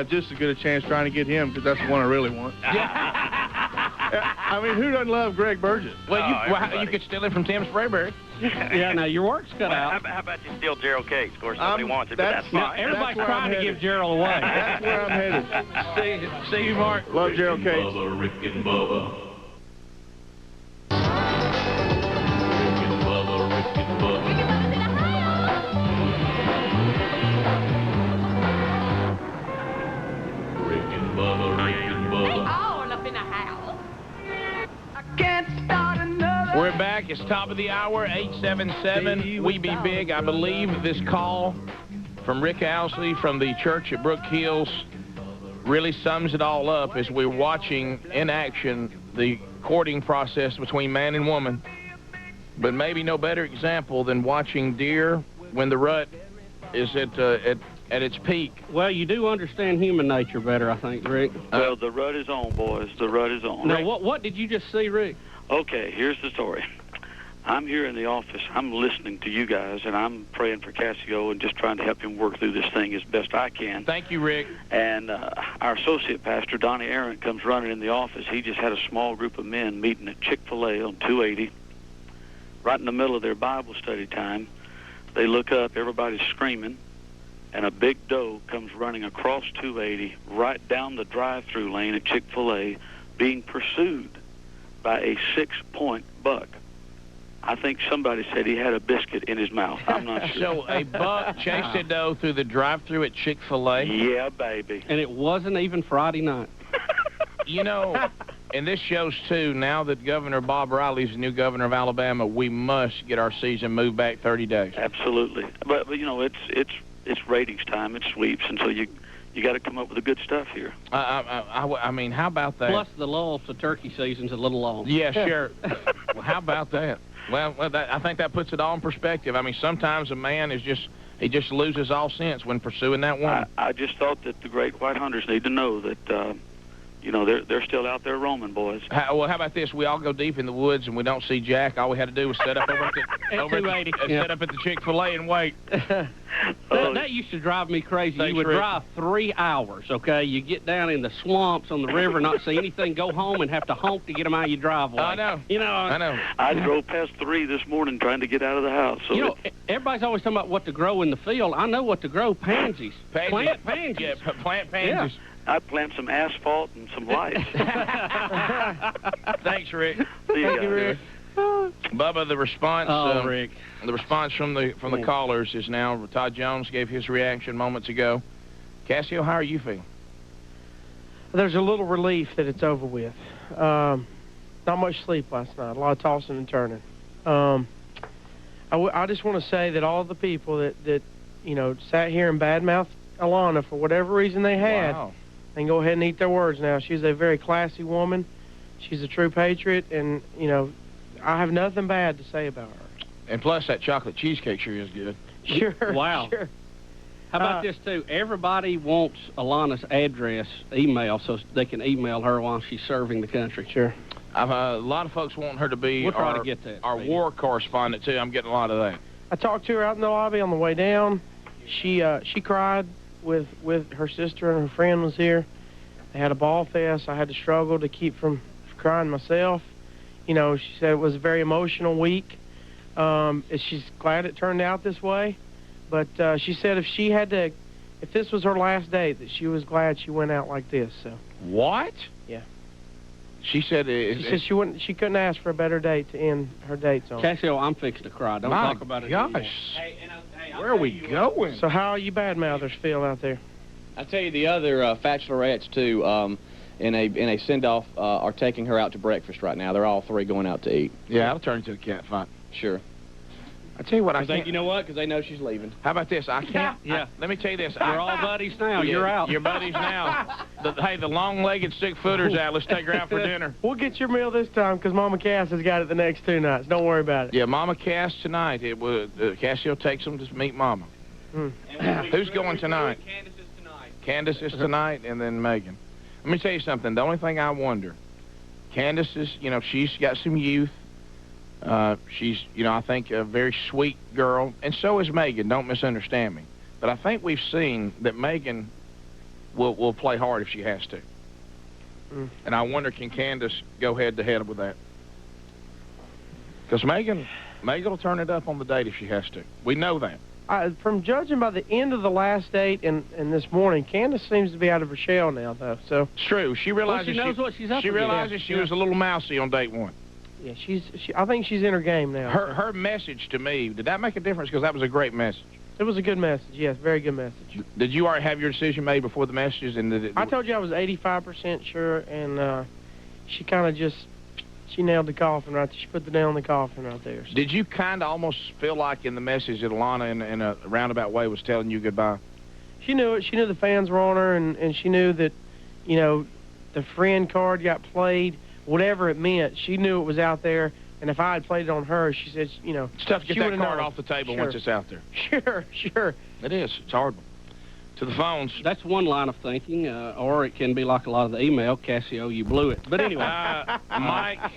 just as good a chance trying to get him because that's the one I really want. I mean, who doesn't love Greg Burgess? Well, you could steal it from Tim Sprayberry. Yeah, now your work's cut out. How about you steal Gerald Cakes? Of course, nobody wants it, but that's Now, fine. everybody's trying to give Gerald away. That's where I'm headed. See you, Mark. Love Gerald Cakes. Bubba, Rick and Bubba. Rick and Bubba, Rick and Bubba. Rick and Bubba, Rick and Bubba. All up in the house. We're back. It's top of the hour, 877 We Be Big. I believe this call from Rick Owsley from the church at Brook Hills really sums it all up as we're watching in action the courting process between man and woman. But maybe no better example than watching deer when the rut is at its peak. Well, you do understand human nature better, I think, Rick. Well, the rut is on, boys. The rut is on. Now, what did you just see, Rick? Okay, here's the story. I'm here in the office. I'm listening to you guys, and I'm praying for Casio and just trying to help him work through this thing as best I can. Thank you, Rick. And our associate pastor, Donnie Aaron, comes running in the office. He just had a small group of men meeting at Chick-fil-A on 280, right in the middle of their Bible study time. They look up, everybody's screaming, and a big doe comes running across 280, right down the drive-through lane at Chick-fil-A, being pursued by a 6-point buck. I think somebody said he had a biscuit in his mouth. I'm not sure. So a buck chased a doe through the drive-thru at Chick-fil-A? Yeah, baby. And it wasn't even Friday night. You know, and this shows, too, now that Governor Bob Riley's the new governor of Alabama, we must get our season moved back 30 days. Absolutely. But you know, it's ratings time. It's sweeps, and so you got to come up with the good stuff here. I mean, how about that? Plus, the lull to turkey season's a little long. Yeah, sure. Well, how about that? Well, I think that puts it all in perspective. I mean, sometimes a man is he just loses all sense when pursuing that woman. I just thought that the great white hunters need to know that, you know, they're still out there roaming, boys. How about this? We all go deep in the woods and we don't see Jack. All we had to do was set up over set up at the Chick-fil-A and wait. That used to drive me crazy. Thanks, you would Rick. drive 3 hours, okay? You get down in the swamps on the river, not see anything, go home and have to honk to get them out of your driveway. I know. You know. I know. I drove past 3 this morning trying to get out of the house. So you know, everybody's always talking about what to grow in the field. I know what to grow, pansies. Plant pansies. Yeah, plant pansies. Yeah. I plant some asphalt and some lights. Thanks, Rick. See you guys. Rick. Bubba, the response. Rick. The response from the callers is now. Todd Jones gave his reaction moments ago. Casio, how are you feeling? There's a little relief that it's over with. Not much sleep last night. A lot of tossing and turning. I just want to say that all the people that you know sat here and badmouthed Alana for whatever reason they had, they can go ahead and eat their words now. She's a very classy woman. She's a true patriot, and you know, I have nothing bad to say about her. And plus, that chocolate cheesecake sure is good. Sure. Wow. Sure. How about this, too? Everybody wants Alana's address, email, so they can email her while she's serving the country. Sure. A lot of folks want her to be We'll try to get that, our war correspondent, too. I'm getting a lot of that. I talked to her out in the lobby on the way down. She cried with her sister, and her friend was here. They had a ball fest. I had to struggle to keep from crying myself. You know, she said it was a very emotional week. She's glad it turned out this way. But she said if this was her last date, that she was glad she went out like this. So. What? Yeah. She said she couldn't ask for a better date to end her dates on. Casio, I'm fixing to cry. Don't talk about it anymore. Where are we going? So how are you badmouthers feel out there? I tell you, the other Fat-chelorettes, too, in a send-off are taking her out to breakfast right now. They're all three going out to eat. Yeah, that'll turn into a cat fight. Sure. I tell you what, I think can't. you know what? Because they know she's leaving. How about this? I can't. Yeah. Let me tell you this. We're all buddies now. Yeah, You're out. You're buddies now. Hey, the long-legged stick-footer's out. Let's take her out for dinner. We'll get your meal this time because Mama Cass has got it the next 2 nights. Don't worry about it. Yeah, Mama Cass tonight. It was Casio takes them to meet Mama. Who's going tonight? Candace is tonight. Candace is tonight, and then Megan. Let me tell you something. The only thing I wonder, Candace is, she's got some youth. She's, I think a very sweet girl, and so is Megan. Don't misunderstand me. But I think we've seen that Megan will play hard if she has to. And I wonder, can Candace go head-to-head with that? Because Megan will turn it up on the date if she has to. We know that. From judging by the end of the last date and this morning, Candace seems to be out of her shell now, though. So it's true. She realizes she knows what she's up She against. realizes she was a little mousy on date 1. Yeah, I think she's in her game now. Her message to me, did that make a difference? Because that was a great message. It was a good message, yes, very good message. Did you already have your decision made before the messages? And I told you I was 85% sure, and she kind of she nailed the coffin right there. She put the nail in the coffin right there. So. Did you kind of almost feel like in the message that Alana, in a roundabout way, was telling you goodbye? She knew it. She knew the fans were on her, and she knew that, the friend card got played. Whatever it meant, she knew it was out there, and if I had played it on her, she said, It's tough to get that card off the table once it's out there. Sure. It is. It's horrible. To the phones. That's one line of thinking, or it can be like a lot of the email, Casio, you blew it. But anyway. Mike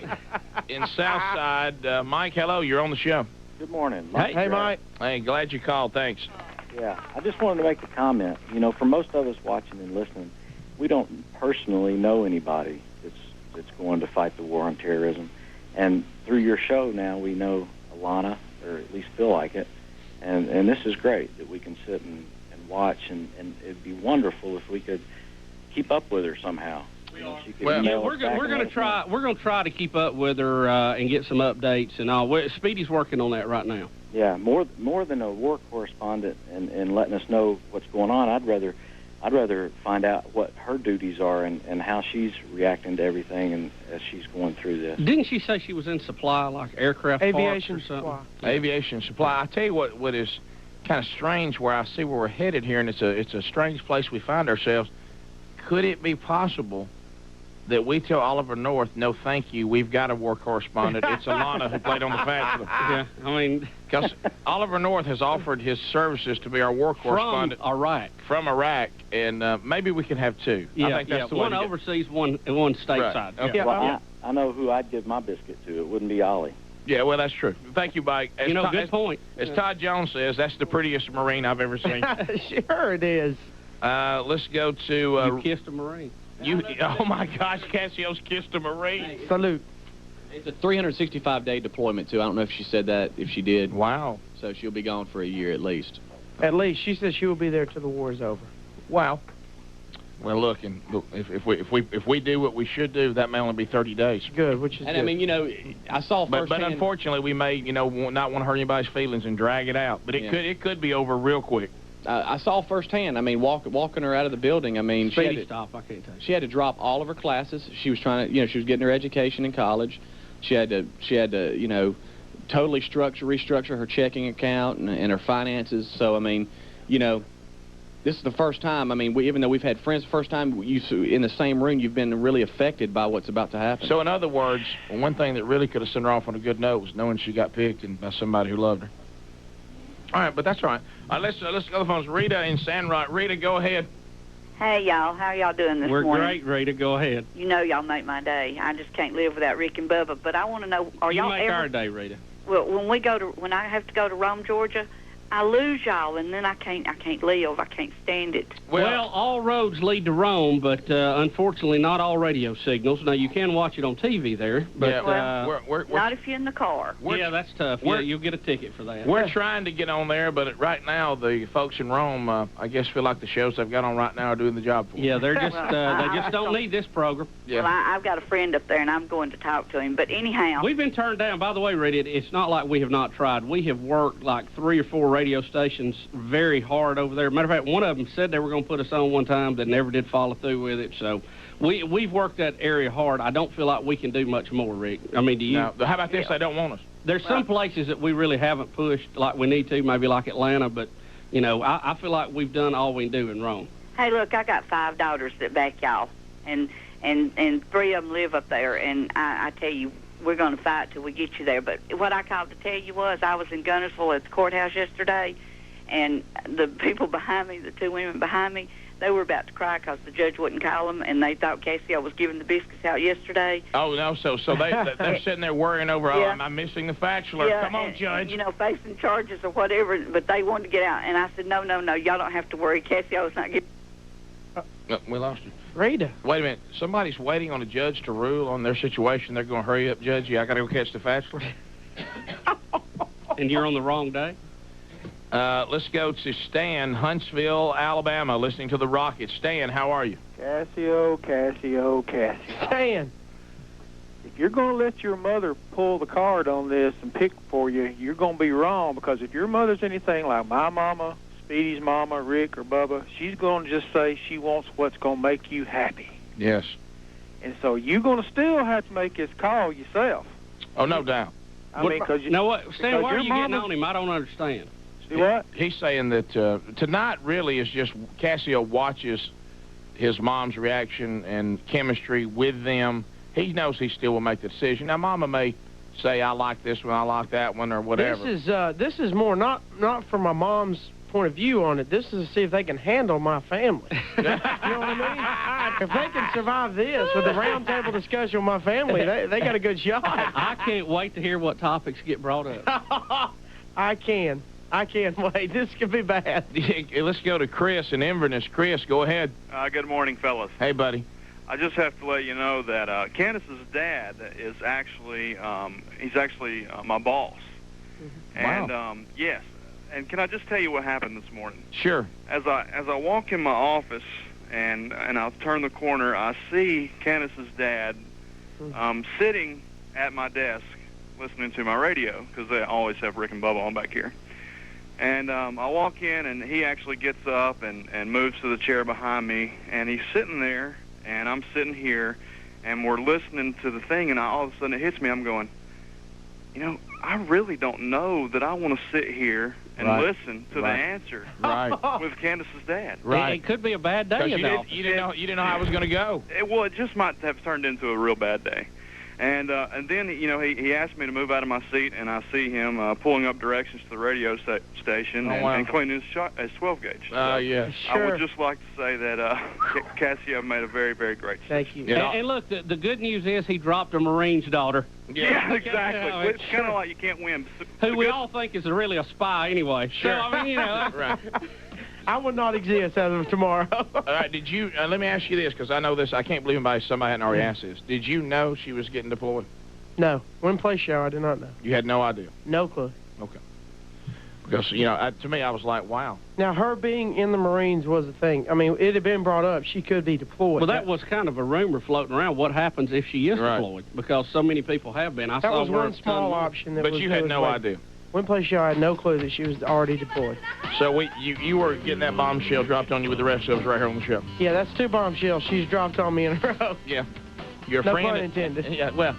in Southside. Mike, hello. You're on the show. Good morning. Hey, Mike. Hey, glad you called. Thanks. Yeah, I just wanted to make a comment. For most of us watching and listening, we don't personally know anybody that's going to fight the war on terrorism. And through your show now, we know Alana, or at least feel like it. And this is great that we can sit and watch, and it'd be wonderful if we could keep up with her somehow. We're going to try to keep up with her and get some updates and all. Speedy's working on that right now. Yeah, more than a war correspondent and letting us know what's going on, I'd rather find out what her duties are and how she's reacting to everything and as she's going through this. Didn't she say she was in supply, like aircraft aviation parts or something? Supply. Aviation supply. I tell you what is kind of strange, where I see where we're headed here, and it's a strange place we find ourselves. Could it be possible that we tell Oliver North, no thank you, we've got a war correspondent? It's Alana who played on the Fat-chelor. Yeah, I mean... Because Oliver North has offered his services to be our war correspondent. From Iraq, and maybe we can have 2. Yeah, I think that's the way one overseas, one stateside. Right. Okay. Yeah, well, I know who I'd give my biscuit to. It wouldn't be Ollie. Yeah, well, that's true. Thank you, Mike. Good point. As Todd Jones says, that's the prettiest Marine I've ever seen. Sure it is. Let's go to... you kissed a Marine. Oh, my gosh, Casio's kissed a Marine. Salute. It's a 365-day deployment, too. I don't know if she said that, if she did. Wow. So she'll be gone for a year at least. At least. She says she will be there till the war is over. Wow. Well, look, if we do what we should do, that may only be 30 days. Good, which is and good. I mean, I saw firsthand. But unfortunately, we may, not want to hurt anybody's feelings and drag it out. But it could be over real quick. I saw firsthand. I mean, walking her out of the building. I mean, I can't tell you. She had to drop all of her classes. She was trying to, she was getting her education in college. She had to, totally restructure her checking account and her finances. So I mean, this is the first time. I mean, even though we've had friends, the first time in the same room, you've been really affected by what's about to happen. So in other words, one thing that really could have sent her off on a good note was knowing she got picked and by somebody who loved her. All right, but that's all right. All right, let's go to the phones. Rita in Sandrock. Rita, go ahead. Hey, y'all. How y'all doing this morning? We're great, Rita. Go ahead. Y'all make my day. I just can't live without Rick and Bubba. But I want to know, are y'all make our day, Rita. Well, when I have to go to Rome, Georgia, I lose y'all, and then I can't live. I can't stand it. Well, all roads lead to Rome, but unfortunately, not all radio signals. Now you can watch it on TV there, but not if you're in the car. Yeah, that's tough. Yeah, you'll get a ticket for that. We're trying to get on there, but right now the folks in Rome, I guess, feel like the shows they've got on right now are doing the job for them. Yeah, they're just they just don't need this program. Yeah. Well, I've got a friend up there, and I'm going to talk to him. But anyhow, we've been turned down. By the way, Rita, it's not like we have not tried. We have worked like 3 or 4 radio radio stations very hard over there. Matter of fact, one of them said they were going to put us on one time that never did follow through with it. So we've worked that area hard. I don't feel like we can do much more, Rick. I mean, do you? Now, how about this? They don't want us. There's some places that we really haven't pushed like we need to, maybe like Atlanta, but, you know, I feel like we've done all we can do in Rome. Hey, look, I got 5 daughters that back y'all, and 3 of them live up there, and I tell you, we're going to fight till we get you there. But what I called to tell you was I was in Gunnersville at the courthouse yesterday, and the people behind me, the 2 women behind me, they were about to cry because the judge wouldn't call them, and they thought Casio was giving the biscuits out yesterday. Oh, no, so they're sitting there worrying over, Yeah. am I missing the Fat-chelor? Yeah, Come on, Judge. And, you know, facing charges or whatever, but they wanted to get out. And I said, no, y'all don't have to worry. Casio's not giving. We lost you. Rita. Wait a minute. Somebody's waiting on a judge to rule on their situation. They're going to hurry up, Judge. Yeah, I got to go catch the Fat-chelor. And you're on the wrong day? Let's go to Stan, Huntsville, Alabama, listening to the Rockets. Stan, how are you? Casio. Stan. If you're going to let your mother pull the card on this and pick for you, you're going to be wrong, because if your mother's anything like my mama, Speedy's mama, Rick or Bubba, she's going to just say she wants what's going to make you happy. Yes. And so you're going to still have to make this call yourself. Oh, no doubt. I mean, because you know what, Stan, why are you getting mama, on him? I don't understand. See what? He's saying that tonight really is just Casio watches his mom's reaction and chemistry with them. He knows he still will make the decision. Now, Mama may say, I like this one, I like that one, or whatever. This is more not from my mom's point of view on it. This is to see if they can handle my family. You know what I mean? If they can survive this with a roundtable discussion with my family, they got a good shot. I can't wait to hear what topics get brought up. I can't wait. This could be bad. Let's go to Chris in Inverness. Chris, go ahead. Good morning, fellas. Hey, buddy. I just have to let you know that Candace's dad is actually, he's actually my boss. Wow. And, yes. And can I just tell you what happened this morning? Sure. As I walk in my office and I'll turn the corner, I see Candace's dad sitting at my desk listening to my radio, because they always have Rick and Bubba on back here. And I walk in, and he actually gets up and moves to the chair behind me, and he's sitting there, and I'm sitting here, and we're listening to the thing, and all of a sudden it hits me. I'm going, you know, I really don't know that I want to sit here and listen to the answer with Candace's dad. Right. It could be a bad day. You didn't know how it was going to go. It just might have turned into a real bad day. And then, you know, he asked me to move out of my seat, and I see him pulling up directions to the radio station and cleaning his 12-gauge. Yeah. I would just like to say that Casio made a very, very great decision. Thank you. And look, the good news is he dropped a Marine's daughter. Yeah, exactly. It's kind of like you can't win. Who we all think is really a spy anyway. Sure. So, I mean, you know. Right. I would not exist as of tomorrow. All right, did you, let me ask you this, because I know this, I can't believe somebody hadn't already asked this. Did you know she was getting deployed? No. When play show, I did not know. You had no idea? No clue. Okay. Because, you know, to me, I was like, wow. Now, her being in the Marines was a thing. I mean, it had been brought up. She could be deployed. Well, that was kind of a rumor floating around. What happens if she is deployed? Because so many people have been. That was one small option. But you had no idea. When play show, I had no clue that she was already deployed. So you were getting that bombshell dropped on you with the rest of us right here on the show. Yeah, that's 2 bombshells she's dropped on me in a row. Yeah. Your no friend. pun intended. Yeah, well.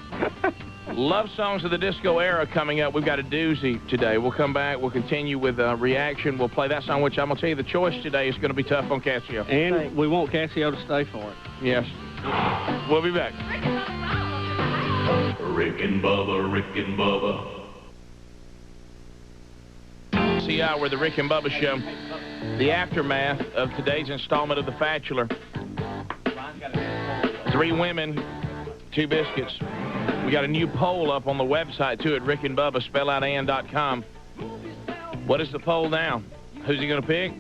Love songs of the disco era coming up. We've got a doozy today. We'll come back. We'll continue with reaction. We'll play that song, which I'm going to tell you the choice today is going to be tough on Casio. And we want Casio to stay for it. Yes. We'll be back. Rick and Bubba. See hour, the Rick and Bubba Show. The aftermath of today's installment of the Fat-chelor. 3 women, 2 biscuits. We got a new poll up on the website, too, at Rick and Bubba, spelloutan.com. What is the poll now? Who's he going to pick?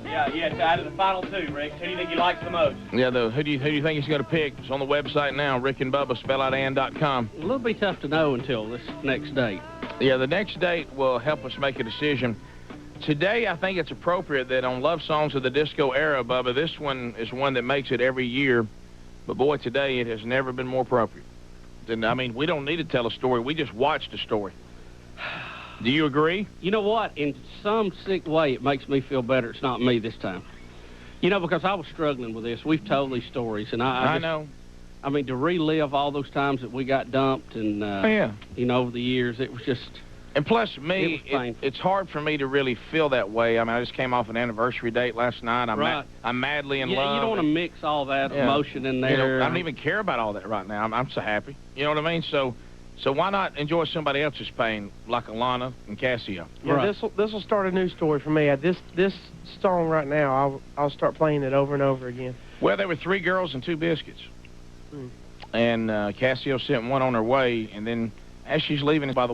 Yeah, out of the final 2, Rick. Who do you think he likes the most? Yeah, who do you think he's going to pick? It's on the website now, Rick and Bubba, spelloutan.com. It'll be tough to know until this next date. Yeah, the next date will help us make a decision. Today, I think it's appropriate that on Love Songs of the Disco Era, Bubba, this one is one that makes it every year. But, boy, today it has never been more appropriate. I mean, we don't need to tell a story. We just watched a story. Do you agree? You know what? In some sick way, it makes me feel better. It's not me this time. You know, because I was struggling with this. We've told these stories, and I know. I mean, to relive all those times that we got dumped and, you know, over the years, it was just... And plus, me, it's hard for me to really feel that way. I mean, I just came off an anniversary date last night. I'm madly in love. Yeah, you don't want to mix all that emotion in there. You know, I don't even care about all that right now. I'm so happy. You know what I mean? So why not enjoy somebody else's pain, like Alana and Casio? Yeah, this will start a new story for me. This song right now, I'll start playing it over and over again. Well, there were 3 girls and 2 biscuits. And Casio sent one on her way, and then as she's leaving, by the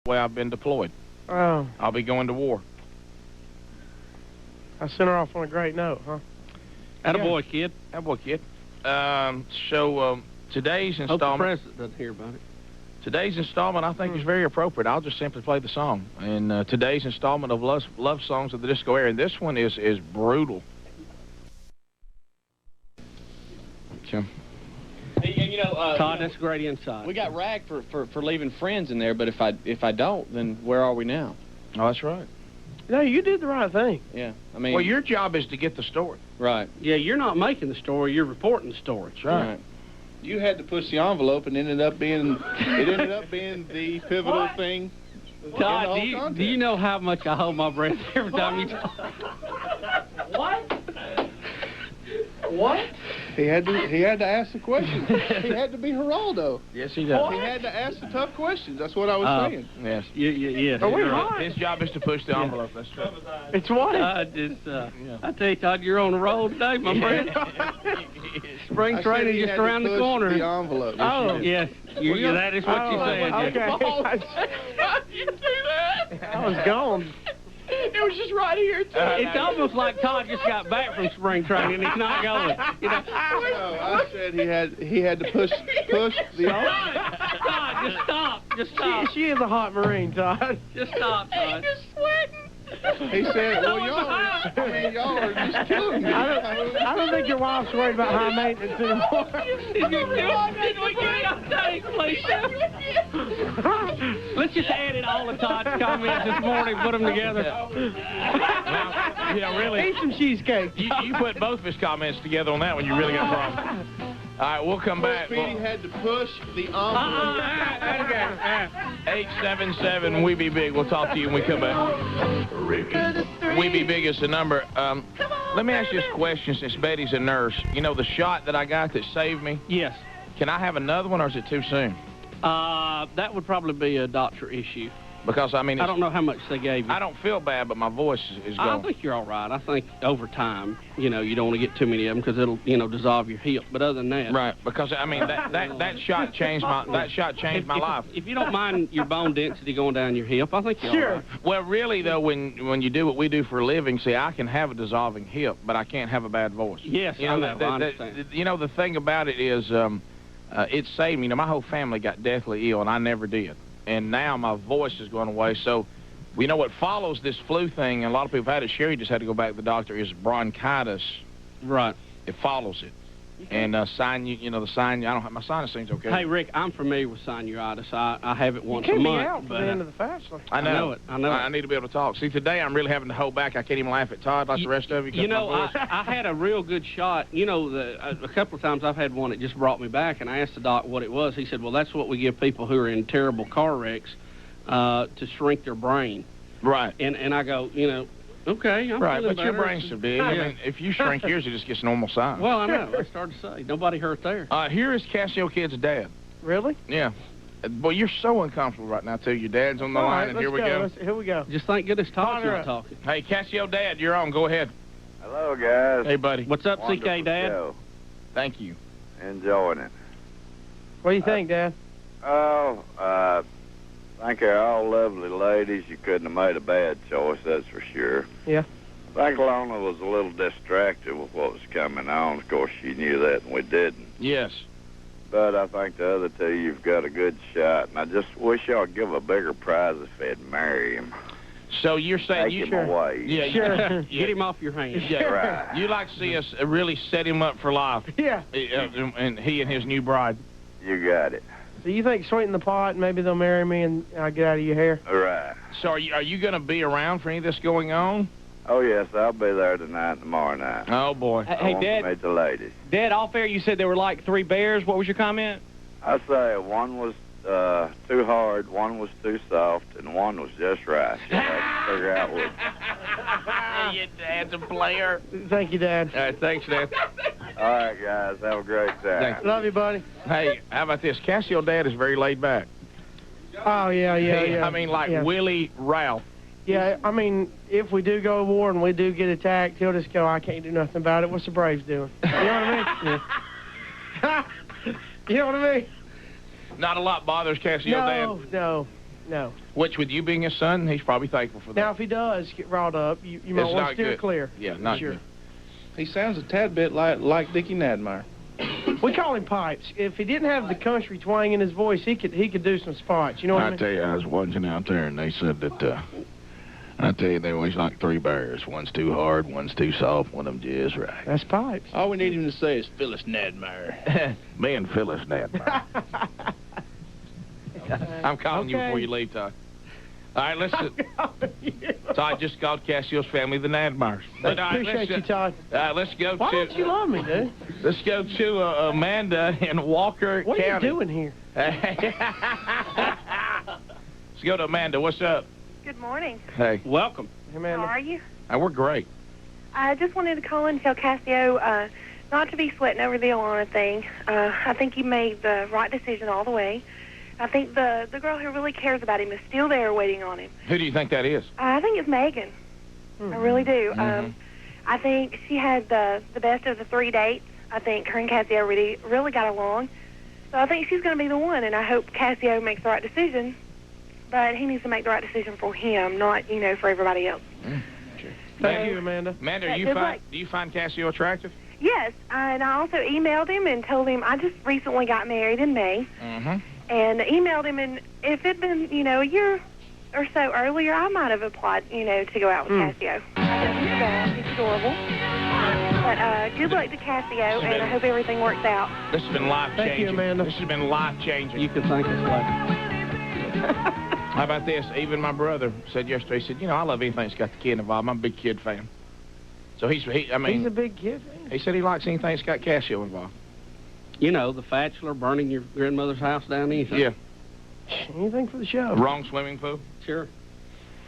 way, I've been deployed. Oh. I'll be going to war. I sent her off on a great note, huh? Attaboy, kid. Attaboy, kid. So today's installment... Hope the president doesn't hear about it. Today's installment, I think, is very appropriate. I'll just simply play the song. And today's installment of love songs of the disco era, and this one is brutal. Okay. And, you know, Todd, that's great insight. We got ragged for leaving friends in there, but if I don't, then where are we now? Oh, that's right. No, you did the right thing. Yeah, I mean... Well, your job is to get the story. Right. Yeah, you're not making the story, you're reporting the story. That's right. You had to push the envelope, and it ended up being the pivotal thing. Todd, do you know how much I hold my breath every time you talk? What? He had to ask the question. He had to be Geraldo. Yes, he does. He had to ask the tough questions. That's what I was saying. Yes. Yeah. Are we right? His job is to push the envelope. That's right. It's what? I tell you, Todd, you're on the road today, my friend. Spring training just around the corner. The envelope. Yes. That is what you said. Okay. You do that? I was gone. It was just right here, too. It's almost like Todd just got back from spring training and he's not going. You know? No, I said he had to push the envelope. Todd, just stop. She is a hot Marine, Todd. Just stop, Todd. He's just sweating. He said, well, y'all are just killing me. I don't think your wife's worried about high maintenance anymore. Did we get it on tape, please? Let's just edit all of Todd's comments this morning, put them together. Yeah, really. Eat some cheesecake. You put both of his comments together on that one, you really got a problem. All right, we'll come back. Speedy had to push the envelope. 877 We Be Big. We'll talk to you when we come back. We Be Big is the number. Let me ask you this question since Betty's a nurse. You know the shot that I got that saved me? Yes. Can I have another one, or is it too soon? That would probably be a doctor issue. Because, I mean... I don't know how much they gave you. I don't feel bad, but my voice is going. I think you're all right. I think over time, you know, you don't want to get too many of them because it'll, you know, dissolve your hip. But other than that... Right, because, I mean, that shot changed my life. If you don't mind your bone density going down your hip, I think you're all right. Well, really, though, when you do what we do for a living, see, I can have a dissolving hip, but I can't have a bad voice. Yes, you know, I understand. You know, the thing about it is it saved me. You know, my whole family got deathly ill, and I never did. And now my voice is going away. So, we know what follows this flu thing, and a lot of people have had it. Sherry just had to go back to the doctor, is bronchitis. Right. It follows it. And the sign, I don't have, my sinus thing's okay. Hey, Rick, I'm familiar with sinusitis. I have it once a month. You can't be out for the end of the fast. I know it. I know it. I need to be able to talk. See, today I'm really having to hold back. I can't even laugh at Todd like the rest of you. You know, I had a real good shot. You know, a couple of times I've had one that just brought me back, and I asked the doc what it was. He said, well, that's what we give people who are in terrible car wrecks to shrink their brain. Right. And I go, you know, okay, I'm right, but better. Your brain's so big. I mean, if you shrink yours, it just gets normal size. Well, I know. That's hard to say. Nobody hurt there. Here is Casio Kid's dad. Really? Yeah. Boy, you're so uncomfortable right now, too. Your dad's on the line, and here we go. Here we go. Just thank goodness Todd's not talking. Hey, Casio Dad, you're on. Go ahead. Hello, guys. Hey, buddy. What's up, Wonderful CK Dad? Show. Thank you. Enjoying it. What do you think, Dad? Oh, think they're all lovely ladies. You couldn't have made a bad choice, that's for sure. Yeah. I think Lana was a little distracted with what was coming on. Of course, she knew that, and we didn't. Yes. But I think the other two, you've got a good shot, and I just wish y'all would give a bigger prize if they'd marry him. So you're saying Take him away. Yeah, sure. Get him off your hands. Yeah, right. You like to see us really set him up for life. Yeah. And he and his new bride. You got it. So you think sweeten the pot and maybe they'll marry me and I'll get out of your hair? All right. So are you going to be around for any of this going on? Oh, yes, I'll be there tonight and tomorrow night. Oh, boy. I Hey, want Dad. to meet the ladies. Dad, off air, you said there were like 3 bears. What was your comment? I say one was too hard, one was too soft, and one was just right. You'll have to figure out which. Your dad's a player. Thank you, Dad. All right, thanks, Dad. All right, guys, have a great time. Thanks. Love you, buddy. Hey, how about this? Casio Dad is very laid back. Oh, yeah. I mean, like yeah. Willie Ralph. Yeah, I mean, if we do go to war and we do get attacked, he'll just go, I can't do nothing about it. What's the Braves doing? You know what I mean? You know what I mean? Not a lot bothers Casio Dad. No. Which, with you being his son, he's probably thankful for that. Now, if he does get riled up, you might It's want not to steer good. clear. Yeah, not sure. good. He sounds a tad bit like Dickie Nadmeyer. We call him Pipes. If he didn't have the country twang in his voice, he could do some spots. You know what I mean? tell you, I was watching out there, and they said that, I tell you, there was like 3 bears. One's too hard, one's too soft, one of them just right. That's Pipes. All we need him to say is Phyllis Nadmeyer. Me and Phyllis Nadmeyer. I'm calling you before you leave, Todd. All right, listen. Todd just called Casio's family the Nadmeyers. But, all right, Appreciate you, Todd. Let's go Why to... don't you love me, dude? Let's go to Amanda in Walker What County. are you doing here? Let's go to Amanda. What's up? Good morning. Hey. Welcome. Hey, Amanda. How are you? We're great. I just wanted to call and tell Casio not to be sweating over the Alana thing. I think he made the right decision all the way. I think the girl who really cares about him is still there waiting on him. Who do you think that is? I think it's Megan. I really do. Mhm. I think she had the best of the 3 dates. I think her and Casio really got along. So I think she's going to be the one, and I hope Casio makes the right decision. But he needs to make the right decision for him, not, for everybody else. Thank you, Amanda. Amanda, Yeah, do you find Casio attractive? Yes, and I also emailed him and told him I just recently got married in May. Mm-hmm. And emailed him, and if it'd been, a year or so earlier, I might have applied, to go out with Casio. I think he's adorable. But good luck to Casio, and I hope everything works out. This has been life-changing. Thank you, Amanda. This has been life-changing. You can thank us later. How about this? Even my brother said yesterday, he said, I love anything that's got the kid involved. I'm a big Kid fan. So he's a big Kid fan. He said he likes anything that's got Casio involved. The Fat-chelor, burning your grandmother's house down, anything. Yeah. Anything for the show. Wrong swimming pool? Sure.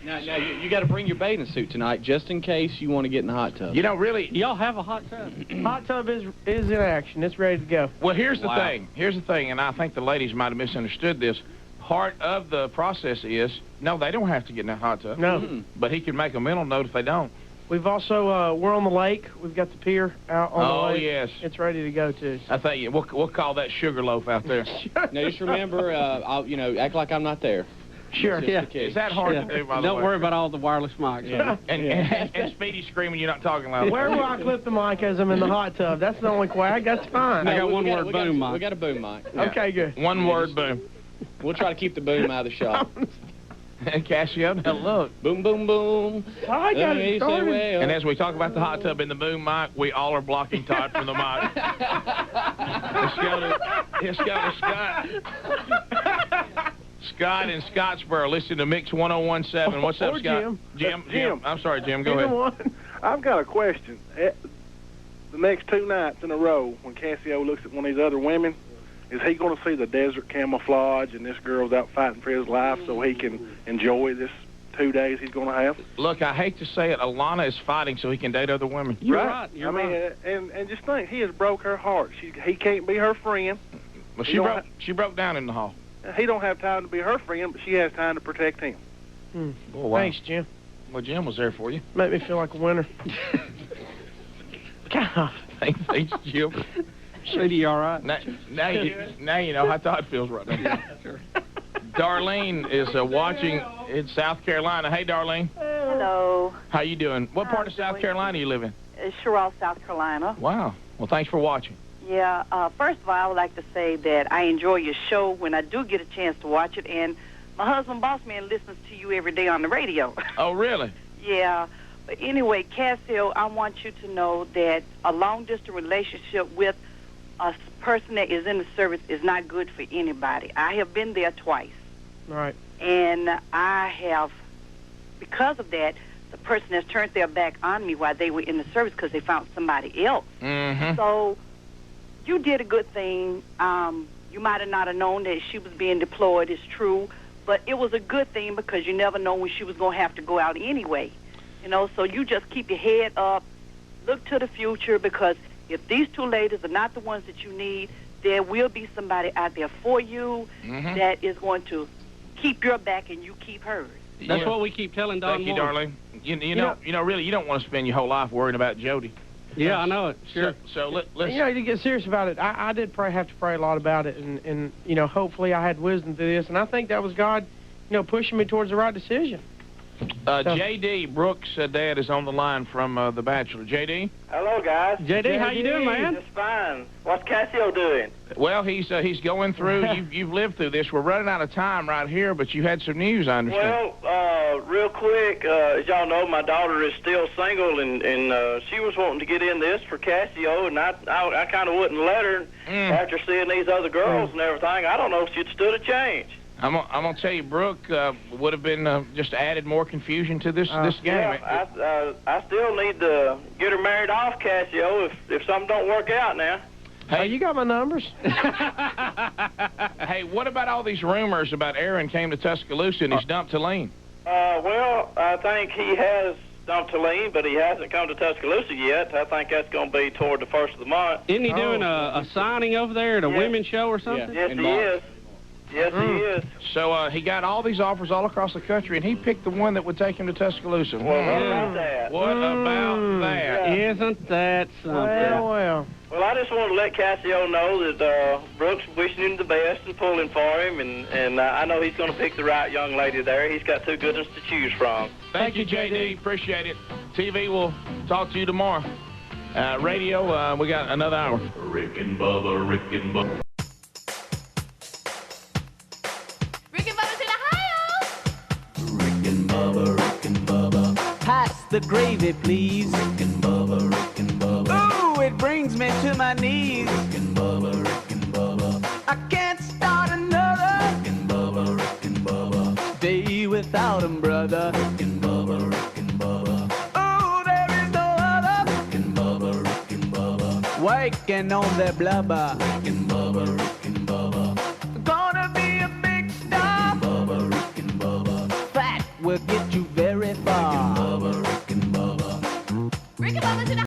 Now you got to bring your bathing suit tonight, just in case you want to get in the hot tub. Really... Y'all have a hot tub? Hot tub is in action. It's ready to go. Well, here's the thing. Here's the thing, and I think the ladies might have misunderstood this. Part of the process is, no, they don't have to get in that hot tub. No. Mm-hmm. But he can make a mental note if they don't. We've also, we're on the lake. We've got the pier out on the lake. Oh, yes. It's ready to go, too. I think we'll call that Sugarloaf out there. Now, just remember, act like I'm not there. Sure. Just in Is case. that hard to do, by the way? Don't worry about all the wireless mics. Yeah. And Speedy screaming, you're not talking loud. Where will I clip the mic as I'm in the hot tub? That's the only quag. That's fine. I got one word boom mic. We got a boom mic. Yeah. Okay, good. One word boom. We'll try to keep the boom out of the shot. And Casio, now look. Boom, boom, boom. I got it started. And as we talk about the hot tub and the boom mic, we all are blocking Todd from the mic. Let's go to Scott. Scott in Scottsboro, listen to Mix 1017. What's up, Or Scott? Jim. I'm sorry, Jim. Go ahead. I've got a question. The next 2 nights in a row, when Casio looks at one of these other women, is he going to see the desert camouflage and this girl's out fighting for his life so he can enjoy this 2 days he's going to have? Look, I hate to say it, Alana is fighting so he can date other women. You're right. And just think, he has broke her heart. He can't be her friend. Well, she broke down in the hall. He don't have time to be her friend, but she has time to protect him. Oh, wow. Thanks, Jim. Well, Jim was there for you. Make me feel like a winner. God. Thanks, Jim. Sweetie, you all right? Now you know how Todd feels right now. Yeah, sure. Darlene is watching in South Carolina. Hey, Darlene. Hello. How you doing? What part of South Carolina you live in? Sherrill, South Carolina. Wow. Well, thanks for watching. Yeah, first of all, I would like to say that I enjoy your show when I do get a chance to watch it, and my husband, Boss Man, listens to you every day on the radio. Oh, really? Yeah. But anyway, Casio, I want you to know that a long-distance relationship with a person that is in the service is not good for anybody. I have been there twice. Right. And I have, because of that, the person has turned their back on me while they were in the service because they found somebody else. Mm-hmm. So you did a good thing. You might have not have known that she was being deployed, it's true, but it was a good thing because you never know when she was going to have to go out anyway. You know, so you just keep your head up, look to the future, because if these two ladies are not the ones that you need, there will be somebody out there for you that is going to keep your back and you keep hers. That's what we keep telling Don. Thank you, darling. You know, really, you don't want to spend your whole life worrying about Jody. Yeah, I know it. Sure. So let's. You know, to get serious about it, I did have to pray a lot about it, and you know, hopefully I had wisdom through this, and I think that was God, you know, pushing me towards the right decision. J.D. Brooks' dad is on the line from The Bachelor. J.D.? Hello, guys. J.D., how you doing, man? Just fine. What's Casio doing? Well, he's going through. You've lived through this. We're running out of time right here, but you had some news, I understand. Well, real quick, as y'all know, my daughter is still single, and she was wanting to get in this for Casio, and I kind of wouldn't let her after seeing these other girls and everything. I don't know if she'd stood a chance. I'm gonna tell you, Brooke would have been just added more confusion to this game. Yeah, I still need to get her married off, Casio, if something don't work out now. Hey, you got my numbers. Hey, what about all these rumors about Aaron came to Tuscaloosa and he's dumped Helene? Well, I think he has dumped Helene, but he hasn't come to Tuscaloosa yet. I think that's going to be toward the first of the month. Isn't he doing a signing over there at a women's show or something? Yes, he is. Yes, he is. So he got all these offers all across the country, and he picked the one that would take him to Tuscaloosa. Well, what about that? What about that? Isn't that something? Well, I just want to let Casio know that Brooks wishing him the best and pulling for him, and I know he's going to pick the right young lady there. He's got two good ones to choose from. Thank you, J.D. Appreciate it. TV, we'll talk to you tomorrow. Radio, we got another hour. Rick and Bubba, Rick and Bubba. Pass the gravy, please. Rick and Bubba, Rick and Bubba. Ooh, it brings me to my knees. Rick and Bubba, Rick and Bubba. I can't start another. Rick and Bubba, Rick and Bubba. Day without 'em, brother. Rick and Bubba, Rick and Bubba. Ooh, there is no other. Rick and Bubba, Rick and Bubba. Working on their blubber. Rick and Bubba, Rick